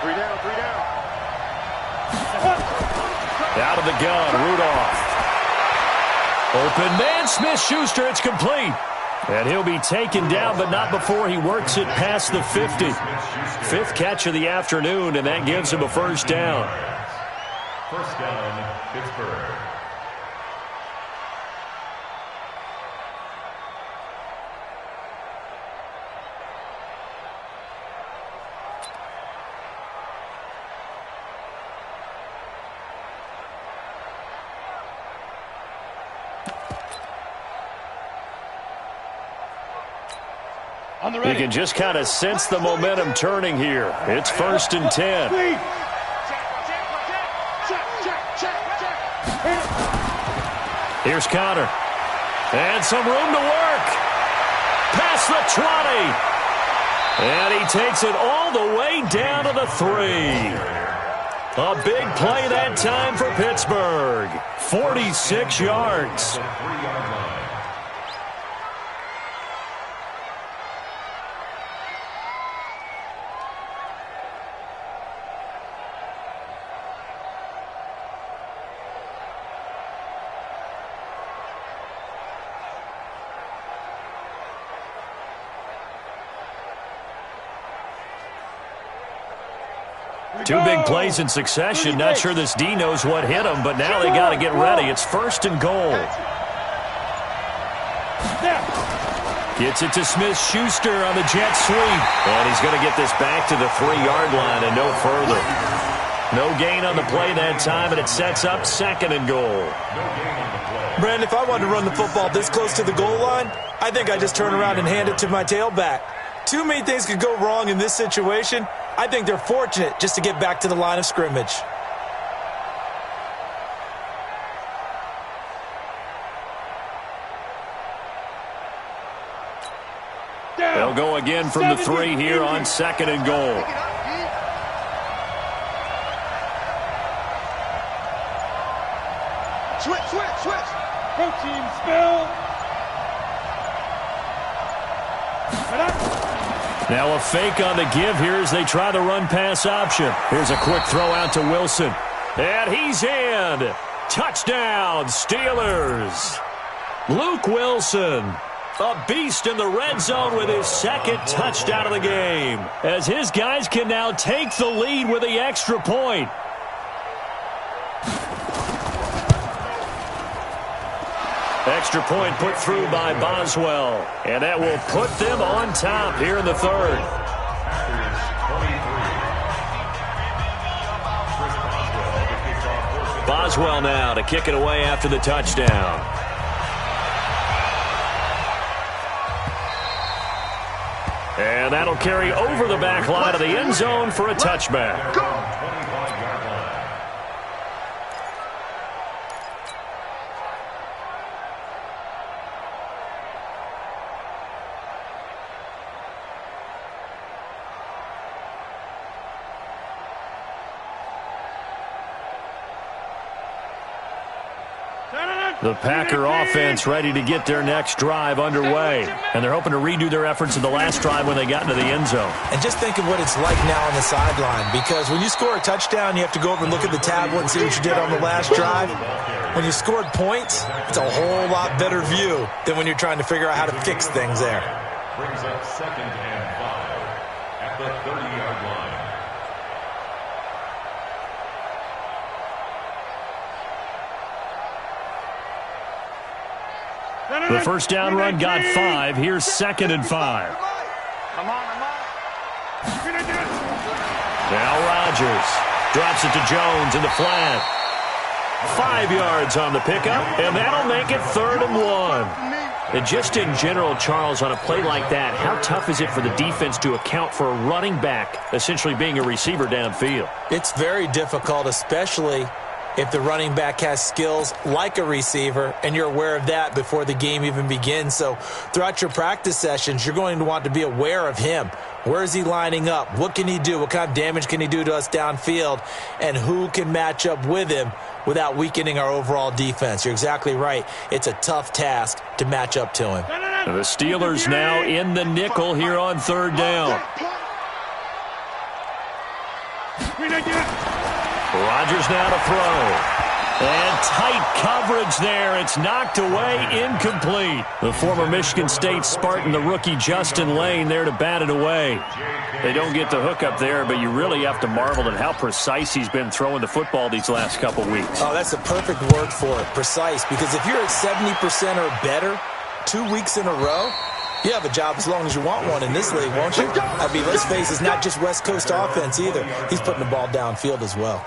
3 down, 3 down. Out of the gun, Rudolph. Open man, Smith-Schuster, it's complete. And he'll be taken down, but not before he works it past the 50. Fifth catch of the afternoon, and that gives him a first down. First down, Pittsburgh. You can just kind of sense the momentum turning here. It's 1st and 10. Here's Conner. And some room to work. Past the 20. And he takes it all the way down to the 3. A big play that time for Pittsburgh. 46 yards. Two big plays in succession. Not sure this D knows what hit him, but now they got to get ready. It's 1st and goal. Gets it to Smith-Schuster on the jet sweep. And he's going to get this back to the 3-yard line and no further. No gain on the play that time, and it sets up 2nd and goal. Brandon, if I wanted to run the football this close to the goal line, I think I just turn around and hand it to my tailback. Too many things could go wrong in this situation. I think they're fortunate just to get back to the line of scrimmage. They'll go again from the 3 here on 2nd and goal. Switch. Go team, spell. Now a fake on the give here as they try the run-pass option. Here's a quick throw out to Wilson. And he's in. Touchdown, Steelers. Luke Wilson, a beast in the red zone with his 2nd touchdown of the game, as his guys can now take the lead with the extra point. Extra point put through by Boswell. And that will put them on top here in the 3rd. Boswell now to kick it away after the touchdown. And that'll carry over the back line of the end zone for a touchback. The Packer offense ready to get their next drive underway. And they're hoping to redo their efforts in the last drive when they got into the end zone. And just think of what it's like now on the sideline, because when you score a touchdown, you have to go over and look at the tablet and see what you did on the last drive. When you scored points, it's a whole lot better view than when you're trying to figure out how to fix things there. Brings up 2nd and 5 at the 30-yard line. The first down run got 5. Here's 2nd and 5. Now Rodgers drops it to Jones in the flat. 5 yards on the pickup, and that'll make it 3rd and 1. And just in general, Charles, on a play like that, how tough is it for the defense to account for a running back essentially being a receiver downfield? It's very difficult, especially if the running back has skills like a receiver, and you're aware of that before the game even begins. So throughout your practice sessions, you're going to want to be aware of him. Where is he lining up? What can he do? What kind of damage can he do to us downfield? And who can match up with him without weakening our overall defense? You're exactly right. It's a tough task to match up to him. The Steelers now in the nickel here on 3rd down. Rodgers now to throw. And tight coverage there. It's knocked away, incomplete. The former Michigan State Spartan, the rookie Justin Lane, there to bat it away. They don't get the hook up there, but you really have to marvel at how precise he's been throwing the football these last couple weeks. Oh, that's the perfect word for it, precise, because if you're at 70% or better 2 weeks in a row, you have a job as long as you want one in this league, won't you? I mean, let's face it, it's not just West Coast offense either. He's putting the ball downfield as well.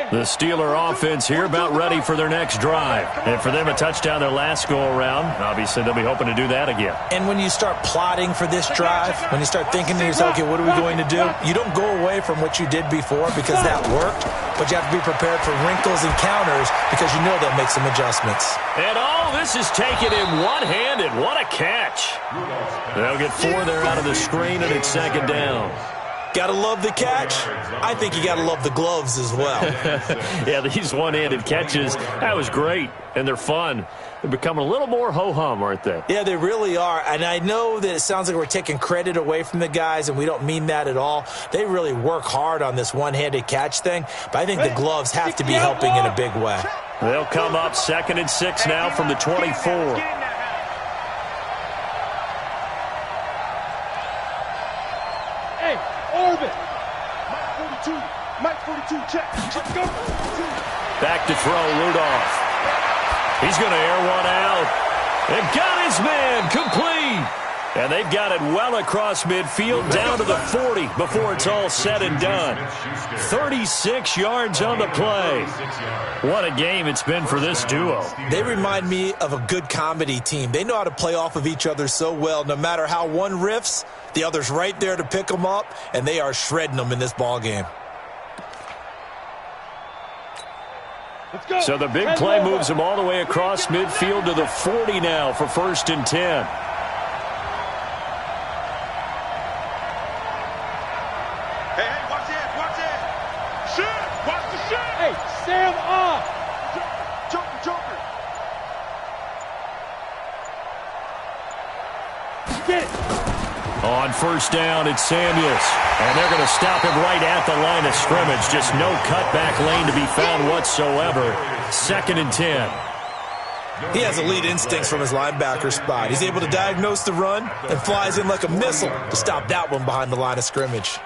The Steeler offense here about ready for their next drive. And for them, a touchdown their last go-around. Obviously, they'll be hoping to do that again. And when you start plotting for this drive, when you start thinking to yourself, okay, what are we going to do? You don't go away from what you did before because that worked, but you have to be prepared for wrinkles and counters because you know they'll make some adjustments. And all this is taken in one-handed. What a catch. They'll get 4 there out of the screen, and it's second down. Gotta love the catch. I think you gotta love the gloves as well. Yeah, these one-handed catches, that was great, and they're fun. They're becoming a little more ho-hum, aren't they? Yeah, they really are, and I know that it sounds like we're taking credit away from the guys, and we don't mean that at all. They really work hard on this one-handed catch thing, but I think the gloves have to be helping in a big way. They'll come up 2nd and 6 now from the 24. Orbit. Mike 42, check. Let's go. Back to throw, Rudolph. He's going to air one out. And got his man complete. And they've got it well across midfield down to the 40 before it's all said and done. 36 yards on the play. What a game it's been for this duo. They remind me of a good comedy team. They know how to play off of each other so well. No matter how one riffs, the other's right there to pick them up, and they are shredding them in this ball game. So the big play moves them all the way across midfield to the 40 now for 1st and 10. Hey, watch it, watch it. Shoot, watch the shoot. Hey, Sam off. Joker. Get it. On 1st down, it's Samuels. And they're going to stop him right at the line of scrimmage. Just no cutback lane to be found whatsoever. 2nd and 10. He has elite instincts from his linebacker spot. He's able to diagnose the run and flies in like a missile to stop that one behind the line of scrimmage.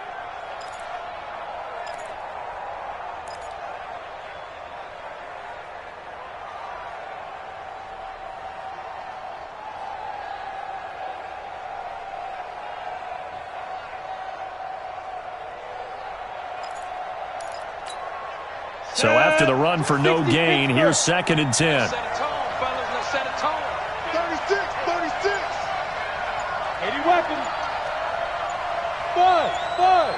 So after the run for no gain, here's 2nd and 10. Set a tone, fellas. Let's set a tone. 36. 80 weapons. 5.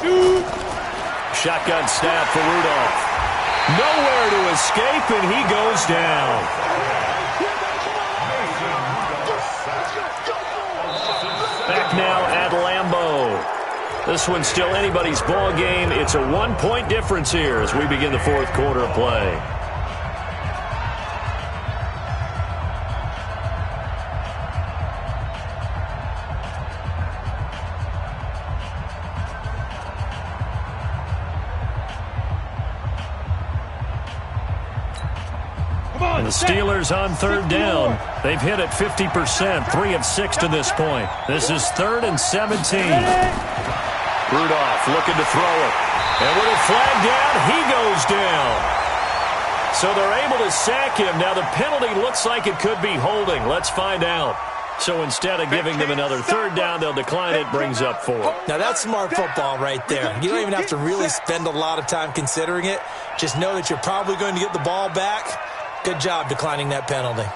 2. Shotgun snap for Rudolph. Nowhere to escape, and he goes down. Back now at Lambeau. This one's still anybody's ball game. It's a 1-point difference here as we begin the 4th quarter of play. And the Steelers on 3rd down. They've hit it 50%, 3 of 6 to this point. This is 3rd and 17. Rudolph looking to throw it. And with a flag down, he goes down. So they're able to sack him. Now the penalty looks like it could be holding. Let's find out. So instead of giving them another 3rd down, they'll decline it, brings up 4. Now that's smart football right there. You don't even have to really spend a lot of time considering it. Just know that you're probably going to get the ball back. Good job declining that penalty.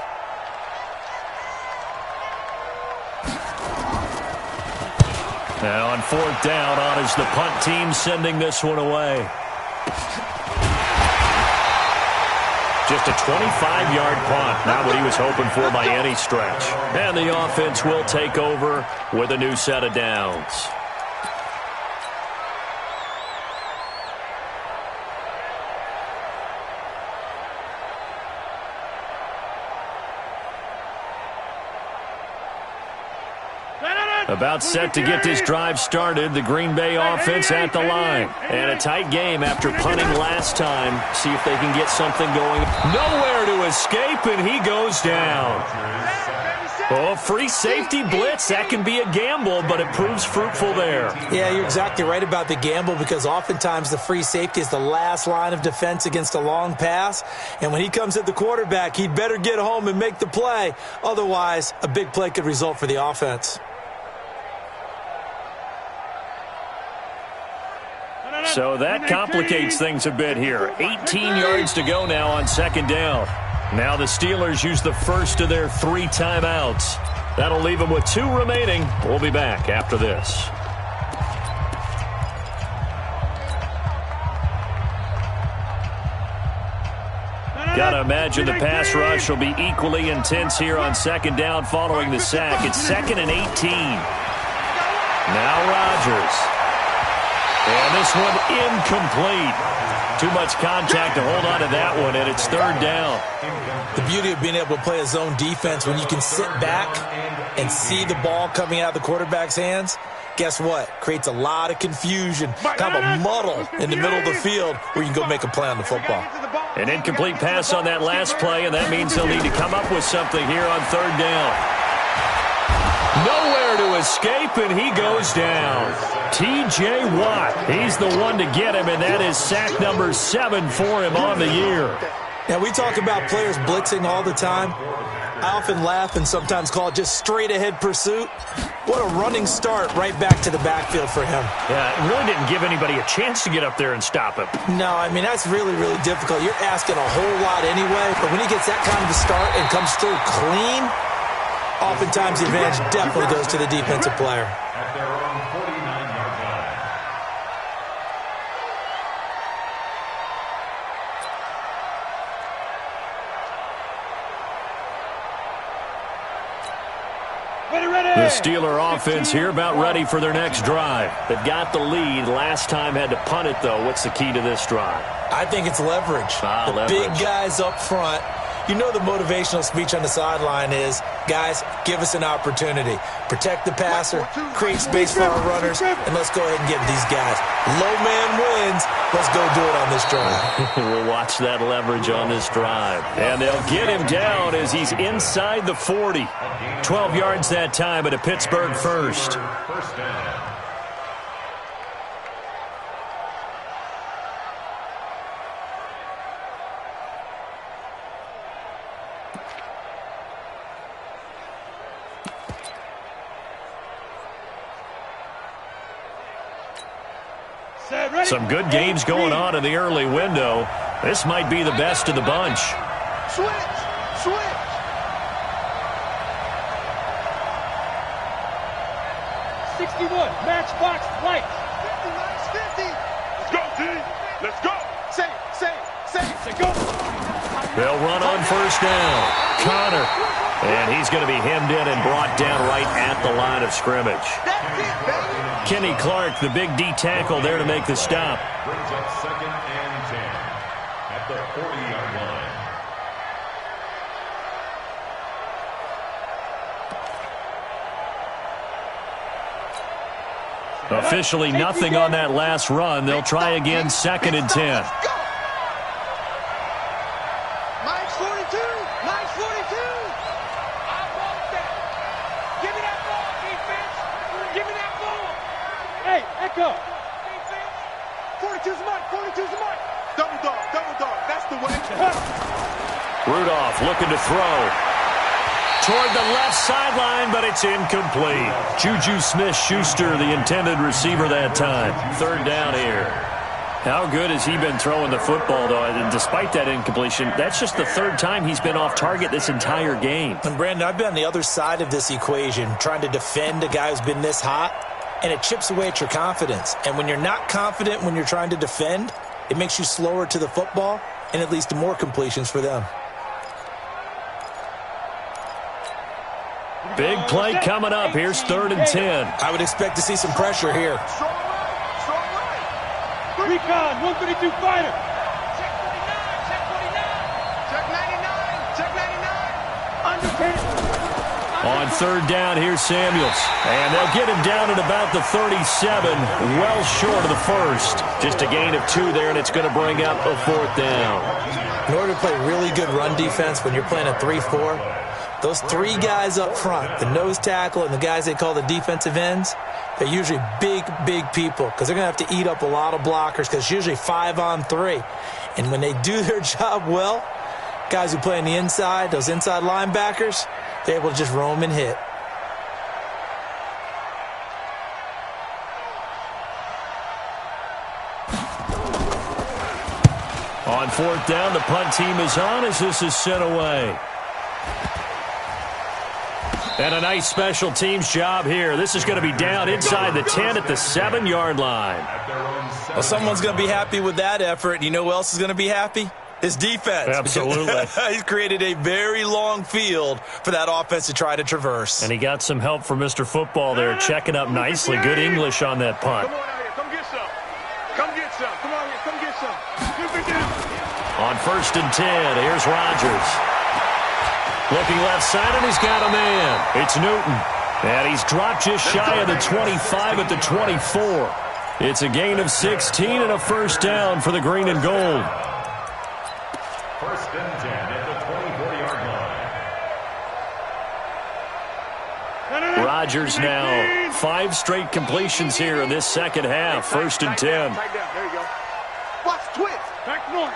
Now on 4th down, on is the punt team sending this one away. Just a 25-yard punt. Not what he was hoping for by any stretch. And the offense will take over with a new set of downs. About set to get this drive started, the Green Bay offense at the line. And a tight game after punting last time. See if they can get something going. Nowhere to escape, and he goes down. Oh, free safety blitz. That can be a gamble, but it proves fruitful there. Yeah, you're exactly right about the gamble because oftentimes the free safety is the last line of defense against a long pass. And when he comes at the quarterback, he'd better get home and make the play. Otherwise, a big play could result for the offense. So that complicates things a bit here. 18 yards to go now on second down. Now the Steelers use the first of their 3 timeouts. That'll leave them with 2 remaining. We'll be back after this. Gotta imagine the pass rush will be equally intense here on second down following the sack. It's 2nd and 18. Now Rodgers. And this one incomplete. Too much contact to hold on to that one, and it's 3rd down. The beauty of being able to play a zone defense when you can sit back and see the ball coming out of the quarterback's hands, guess what? Creates a lot of confusion, kind of a muddle in the middle of the field where you can go make a play on the football. An incomplete pass on that last play, and that means they'll need to come up with something here on 3rd down. Nowhere to escape, and he goes down. T.J. Watt, he's the one to get him, and that is sack number 7 for him on the year. Now, we talk about players blitzing all the time. I often laugh and sometimes call it just straight-ahead pursuit. What a running start right back to the backfield for him. Yeah, it really didn't give anybody a chance to get up there and stop him. No, I mean, that's really, really difficult. You're asking a whole lot anyway, but when he gets that kind of a start and comes through clean, oftentimes the advantage definitely goes to the defensive player. At their own 49-yard line. The Steeler offense here about ready for their next drive. They've got the lead. Last time had to punt it, though. What's the key to this drive? I think it's leverage. The big guys up front. You know the motivational speech on the sideline is, guys, give us an opportunity. Protect the passer, create space for our runners, and let's go ahead and get these guys. Low man wins. Let's go do it on this drive. We'll watch that leverage on this drive. And they'll get him down as he's inside the 40. 12 yards that time at a Pittsburgh first. First down. Some good games going on in the early window. This might be the best of the bunch. Switch! 61, matchbox lights. 50. Let's go, team. Let's go. Say go. They'll run on first down. Connor. And he's going to be hemmed in and brought down right at the line of scrimmage. That's it, baby. Kenny Clark, the big D tackle there to make the stop. Brings up 2nd and 10 at the 40-yard line. Officially nothing on that last run. They'll try again, 2nd and 10. Mike's 42. I want that. Give me that ball, defense. Give me that ball. Hey, Echo. 42's Mike. Double dog. That's the way. Rudolph looking to throw. Toward the left sideline, but it's incomplete. Juju Smith-Schuster, the intended receiver that time. 3rd down here. How good has he been throwing the football, though? And despite that incompletion, that's just the 3rd time he's been off target this entire game. And, Brandon, I've been on the other side of this equation, trying to defend a guy who's been this hot, and it chips away at your confidence. And when you're not confident when you're trying to defend, it makes you slower to the football, and it leads to more completions for them. Big play coming up. Here's 3rd and 10. I would expect to see some pressure here. Strong right. Recon, 132 fighter. Check 49. Check 99. Under 10. On third down, here's Samuels. And they'll get him down at about the 37, well short of the first. Just a gain of 2 there, and it's going to bring up a 4th down. In order to play really good run defense when you're playing a 3-4, those 3 guys up front, the nose tackle and the guys they call the defensive ends, they're usually big, big people because they're going to have to eat up a lot of blockers because it's usually 5-on-3. And when they do their job well, guys who play on the inside, those inside linebackers, they're able to just roam and hit. On 4th down, the punt team is on as this is sent away. And a nice special teams job here. This is going to be down inside the 10 at the 7-yard line. Well, someone's going to be happy with that effort. You know who else is going to be happy? His defense. Absolutely. He's created a very long field for that offense to try to traverse. And he got some help from Mr. Football there, checking up nicely. Good English on that punt. Come on out here. Come get some. Come get some. Come on here. Come get some. Give me down. On 1st and 10, here's Rodgers. Looking left side, and he's got a man. It's Newton. And he's dropped just shy of the 25 at the 24. It's a gain of 16 and a 1st down for the green and gold. 1st and 10 at the 24-yard line. Rodgers now 5 straight completions here in this second half. 1st and 10. There you go. Watch twist. Back north.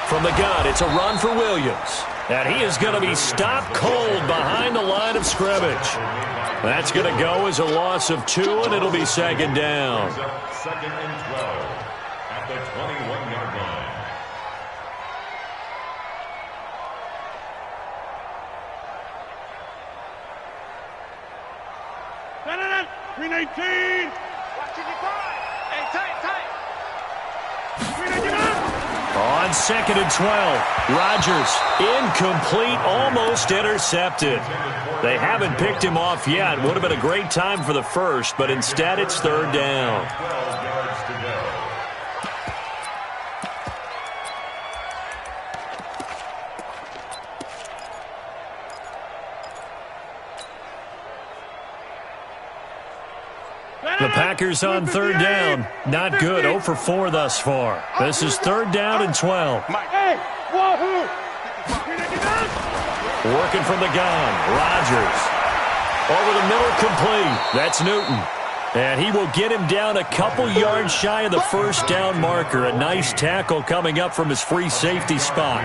From the gun, it's a run for Williams. And he is going to be stopped cold behind the line of scrimmage. That's going to go as a loss of 2, and it'll be 2nd down. 2nd and 12 at the 21-yard line. Green 18. Watch it, hey, tight. Green 18. On 2nd and 12, Rodgers incomplete, almost intercepted. They haven't picked him off yet. Would have been a great time for the first, but instead it's 3rd down. 12 yards to go. The Packers on 3rd down. Not good. 0 for 4 thus far. This is 3rd down and 12. Hey, wahoo! Working from the gun. Rodgers. Over the middle, complete. That's Newton. And he will get him down a couple yards shy of the 1st down marker. A nice tackle coming up from his free safety spot.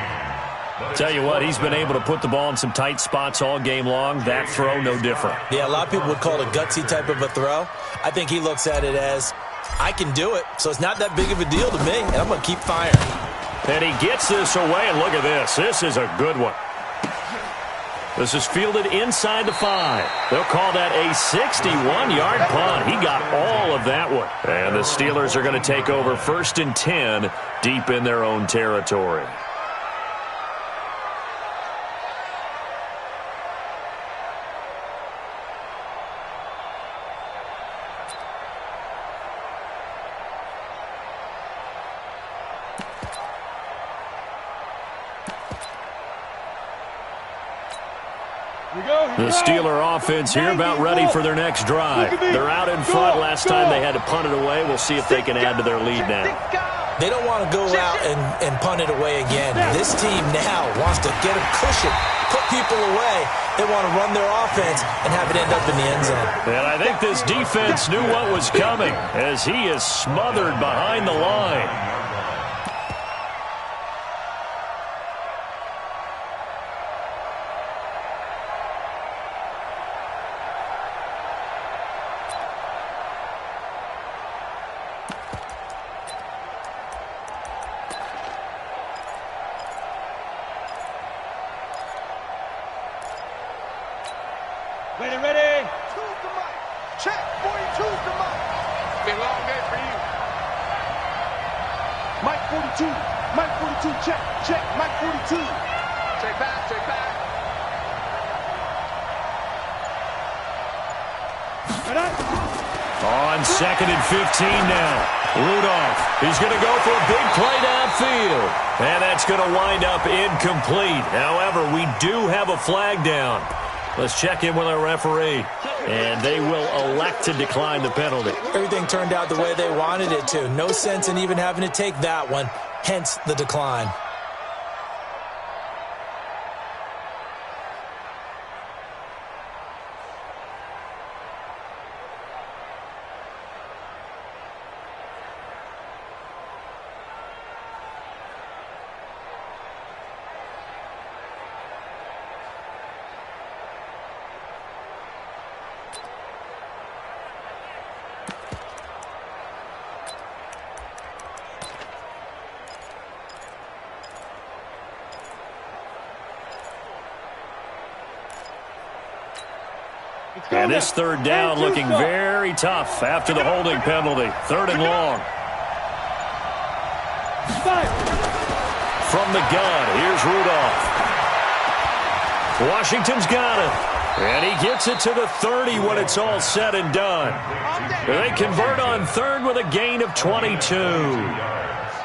Tell you what, he's been able to put the ball in some tight spots all game long. That throw, no different. Yeah, a lot of people would call it a gutsy type of a throw. I think he looks at it as, I can do it, so it's not that big of a deal to me, and I'm going to keep firing. And he gets this away, and look at this. This is a good one. This is fielded inside the 5. They'll call that a 61-yard punt. He got all of that one. And the Steelers are going to take over 1st and 10 deep in their own territory. The Steeler offense here about ready for their next drive. They're out in front. Last time they had to punt it away. We'll see if they can add to their lead now. They don't want to go out and punt it away again. This team now wants to get a cushion, put people away. They want to run their offense and have it end up in the end zone. And I think this defense knew what was coming as he is smothered behind the line. Ready. Choose the mic. Check, boy, choose the mic. Been a long day for you. Mike 42. Mike 42, check. Mike 42. Check back. On 2nd and 15 now. Rudolph, he's going to go for a big play downfield. And that's going to wind up incomplete. However, we do have a flag down. Let's check in with our referee. And they will elect to decline the penalty. Everything turned out the way they wanted it to. No sense in even having to take that one. Hence the decline. And this third down looking very tough after the holding penalty. 3rd and long. From the gun, here's Rudolph. Washington's got it. And he gets it to the 30 when it's all said and done. They convert on 3rd with a gain of 22.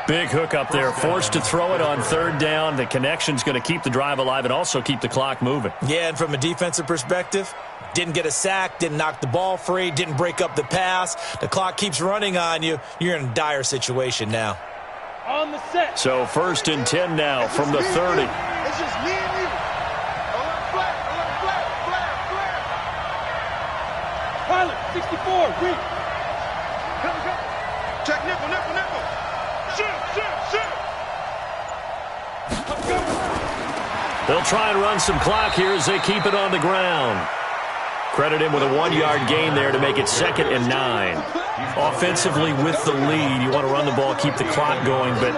Big hook up there, forced to throw it on 3rd down. The connection's going to keep the drive alive and also keep the clock moving. Yeah, and from a defensive perspective, didn't get a sack, didn't knock the ball free, didn't break up the pass. The clock keeps running on you. You're in a dire situation now. On the set. So 1st and 10 now from the 30. It's just me and you. Flare. Pilot, 64, weak. Come. Check nipple. Shoot. Let's go. They'll try and run some clock here as they keep it on the ground. Credit him with a 1-yard gain there to make it 2nd and 9. Offensively with the lead, you want to run the ball, keep the clock going, but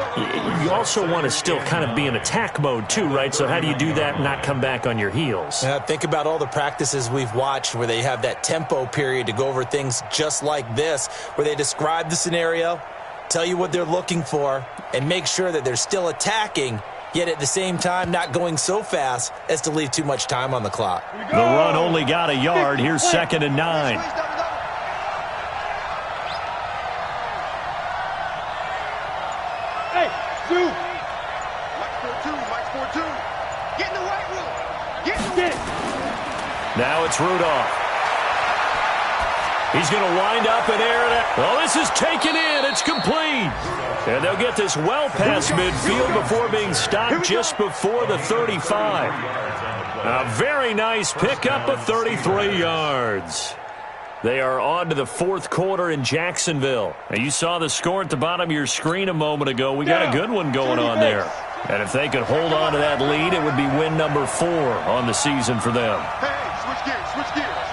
you also want to still kind of be in attack mode too, right? So how do you do that and not come back on your heels? Think about all the practices we've watched where they have that tempo period to go over things just like this, where they describe the scenario, tell you what they're looking for, and make sure that they're still attacking, yet at the same time not going so fast as to leave too much time on the clock. The run only got a yard. Here's 2nd and 9. Hey, Sue. Mike 4-2. Get in the white room. Get it. Now it's Rudolph. He's going to wind up and air it out. Well, this is taken in. It's complete. And they'll get this well past midfield before being stopped just before the 35. A very nice pickup of 33 yards. They are on to the 4th quarter in Jacksonville. Now, you saw the score at the bottom of your screen a moment ago. We got a good one going on there. And if they could hold on to that lead, it would be win number 4 on the season for them. Hey, switch gears.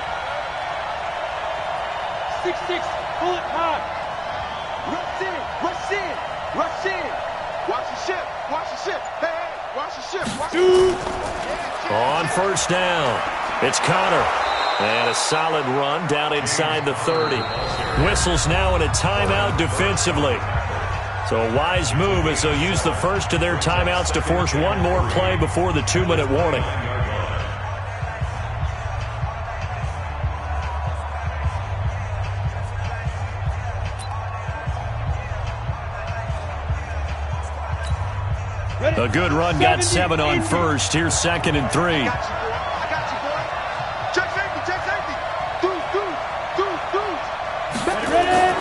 6-6, pull it high. Rush in. Watch the ship. Hey, watch the ship. On 1st down, it's Connor. And a solid run down inside the 30. Whistles now in a timeout defensively. So a wise move as they'll use the first of their timeouts to force one more play before the 2-minute warning. A good run got 7 on 1st. Here's 2nd and 3. I got you, boy. Check safety. Dude. Ready?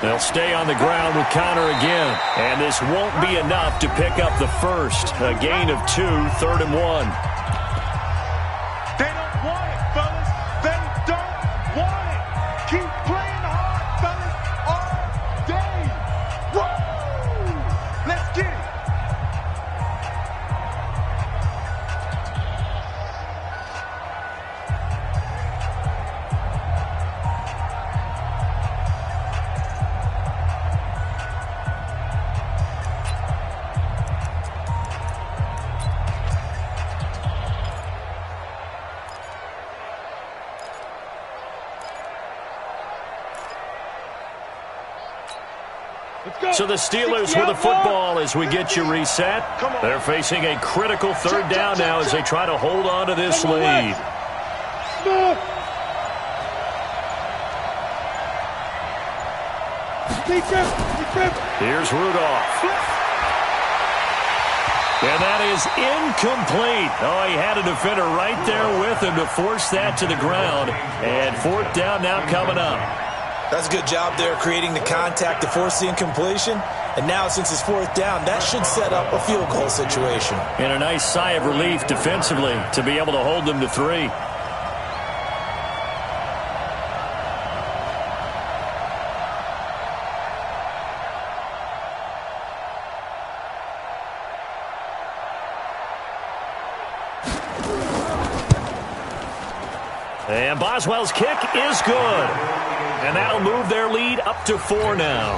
They'll stay on the ground with Connor again. And this won't be enough to pick up the first. A gain of 2, 3rd and 1. They don't want it, fellas. They don't want it. Keep playing hard, fellas, all day. Woo! Let's get it. So the Steelers with the football as we get you reset. They're facing a critical 3rd down now as they try to hold on to this lead. Here's Rudolph. And that is incomplete. Oh, he had a defender right there with him to force that to the ground. And fourth down now coming up. That's a good job there creating the contact to force the incompletion. And now since it's fourth down, that should set up a field goal situation. And a nice sigh of relief defensively to be able to hold them to 3. And Boswell's kick is good. And that'll move their lead up to 4 now.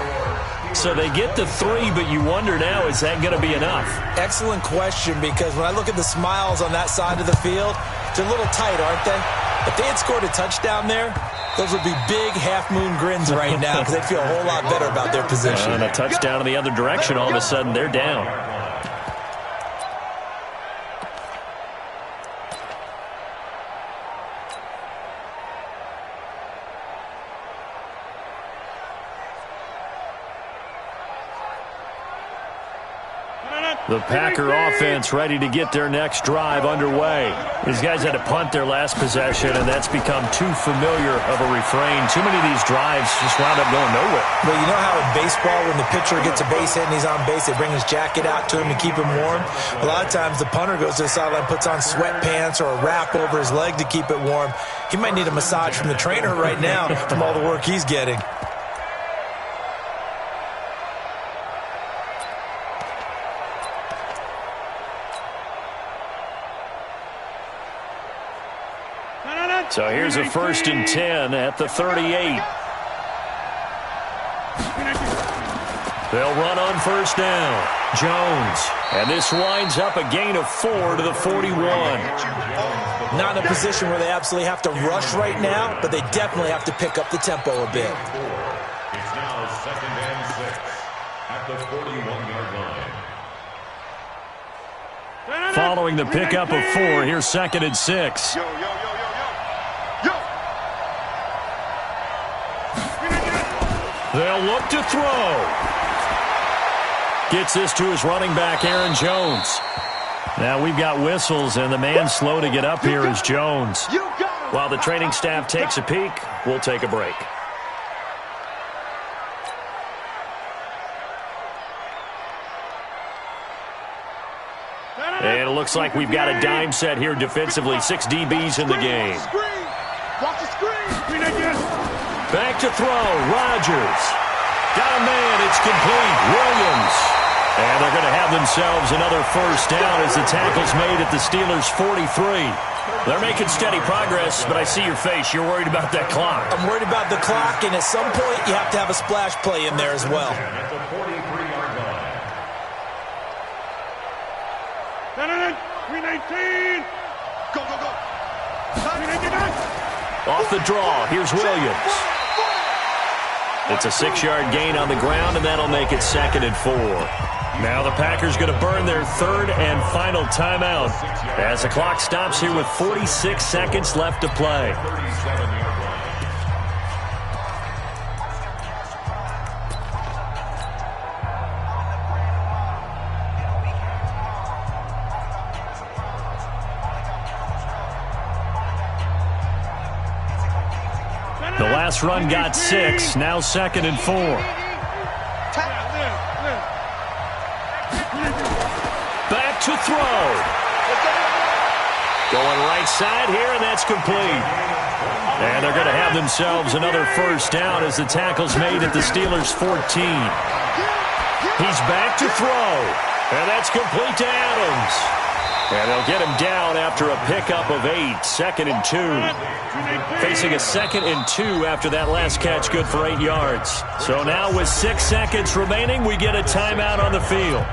So they get to 3, but you wonder now, is that going to be enough? Excellent question, because when I look at the smiles on that side of the field, they're a little tight, aren't they? If they had scored a touchdown there, those would be big half-moon grins right now because they'd feel a whole lot better about their position. And a touchdown in the other direction, all of a sudden they're down. The Packer offense ready to get their next drive underway. These guys had to punt their last possession, and that's become too familiar of a refrain. Too many of these drives just wound up going nowhere. But you know how in baseball, when the pitcher gets a base hit and he's on base, they bring his jacket out to him to keep him warm? A lot of times the punter goes to the sideline, puts on sweatpants or a wrap over his leg to keep it warm. He might need a massage from the trainer right now from all the work he's getting. So here's a 1st and 10 at the 38. They'll run on 1st down. Jones. And this winds up a gain of 4 to the 41. Not in a position where they absolutely have to rush right now, but they definitely have to pick up the tempo a bit. It's now 2nd and 6 at the 41-yard line. Following the pickup of 4, here's 2nd and 6. They'll look to throw. Gets this to his running back, Aaron Jones. Now we've got whistles, and the man slow to get up here is Jones. While the training staff takes a peek, we'll take a break. And it looks like we've got a dime set here defensively. 6 DBs in the game. Watch the screen. Back to throw. Rodgers. Got a man. It's complete. Williams. And they're going to have themselves another 1st down as the tackle's made at the Steelers' 43. They're making steady progress, but I see your face. You're worried about that clock. I'm worried about the clock, and at some point you have to have a splash play in there as well. At the 43-yard line. 319. Go, go, go. Off the draw, here's Williams. It's a 6-yard gain on the ground, and that'll make it 2nd and 4. Now the Packers going to burn their 3rd and final timeout as the clock stops here with 46 seconds left to play. 37-yard line. The last run got 6, now 2nd and 4. Back to throw. Going right side here, and that's complete. And they're going to have themselves another 1st down as the tackle's made at the Steelers' 14. He's back to throw, and that's complete to Adams. And they'll get him down after a pickup of 8, 2nd and 2. Facing a 2nd and 2 after that last catch, good for 8 yards. So now with 6 seconds remaining, we get a timeout on the field.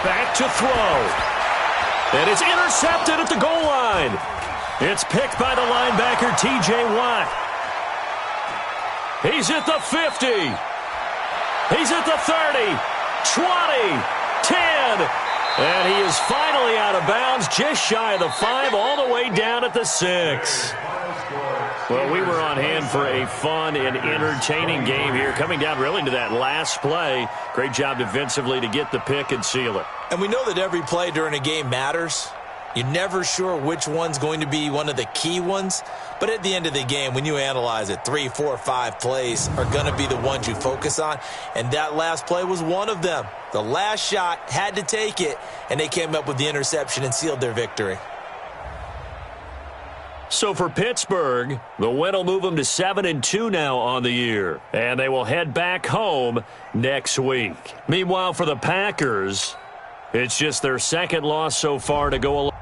Back to throw. And it's intercepted at the goal line. It's picked by the linebacker, T.J. Watt. He's at the 50. He's at the 30, 20, 10. And he is finally out of bounds, just shy of the 5, all the way down at the 6. Well, we were on hand for a fun and entertaining game here, coming down really to that last play. Great job defensively to get the pick and seal it. And we know that every play during a game matters. You're never sure which one's going to be one of the key ones. But at the end of the game, when you analyze it, 3, 4, 5 plays are going to be the ones you focus on. And that last play was one of them. The last shot had to take it, and they came up with the interception and sealed their victory. So for Pittsburgh, the win will move them to 7-2 now on the year. And they will head back home next week. Meanwhile, for the Packers, it's just their second loss so far to go along.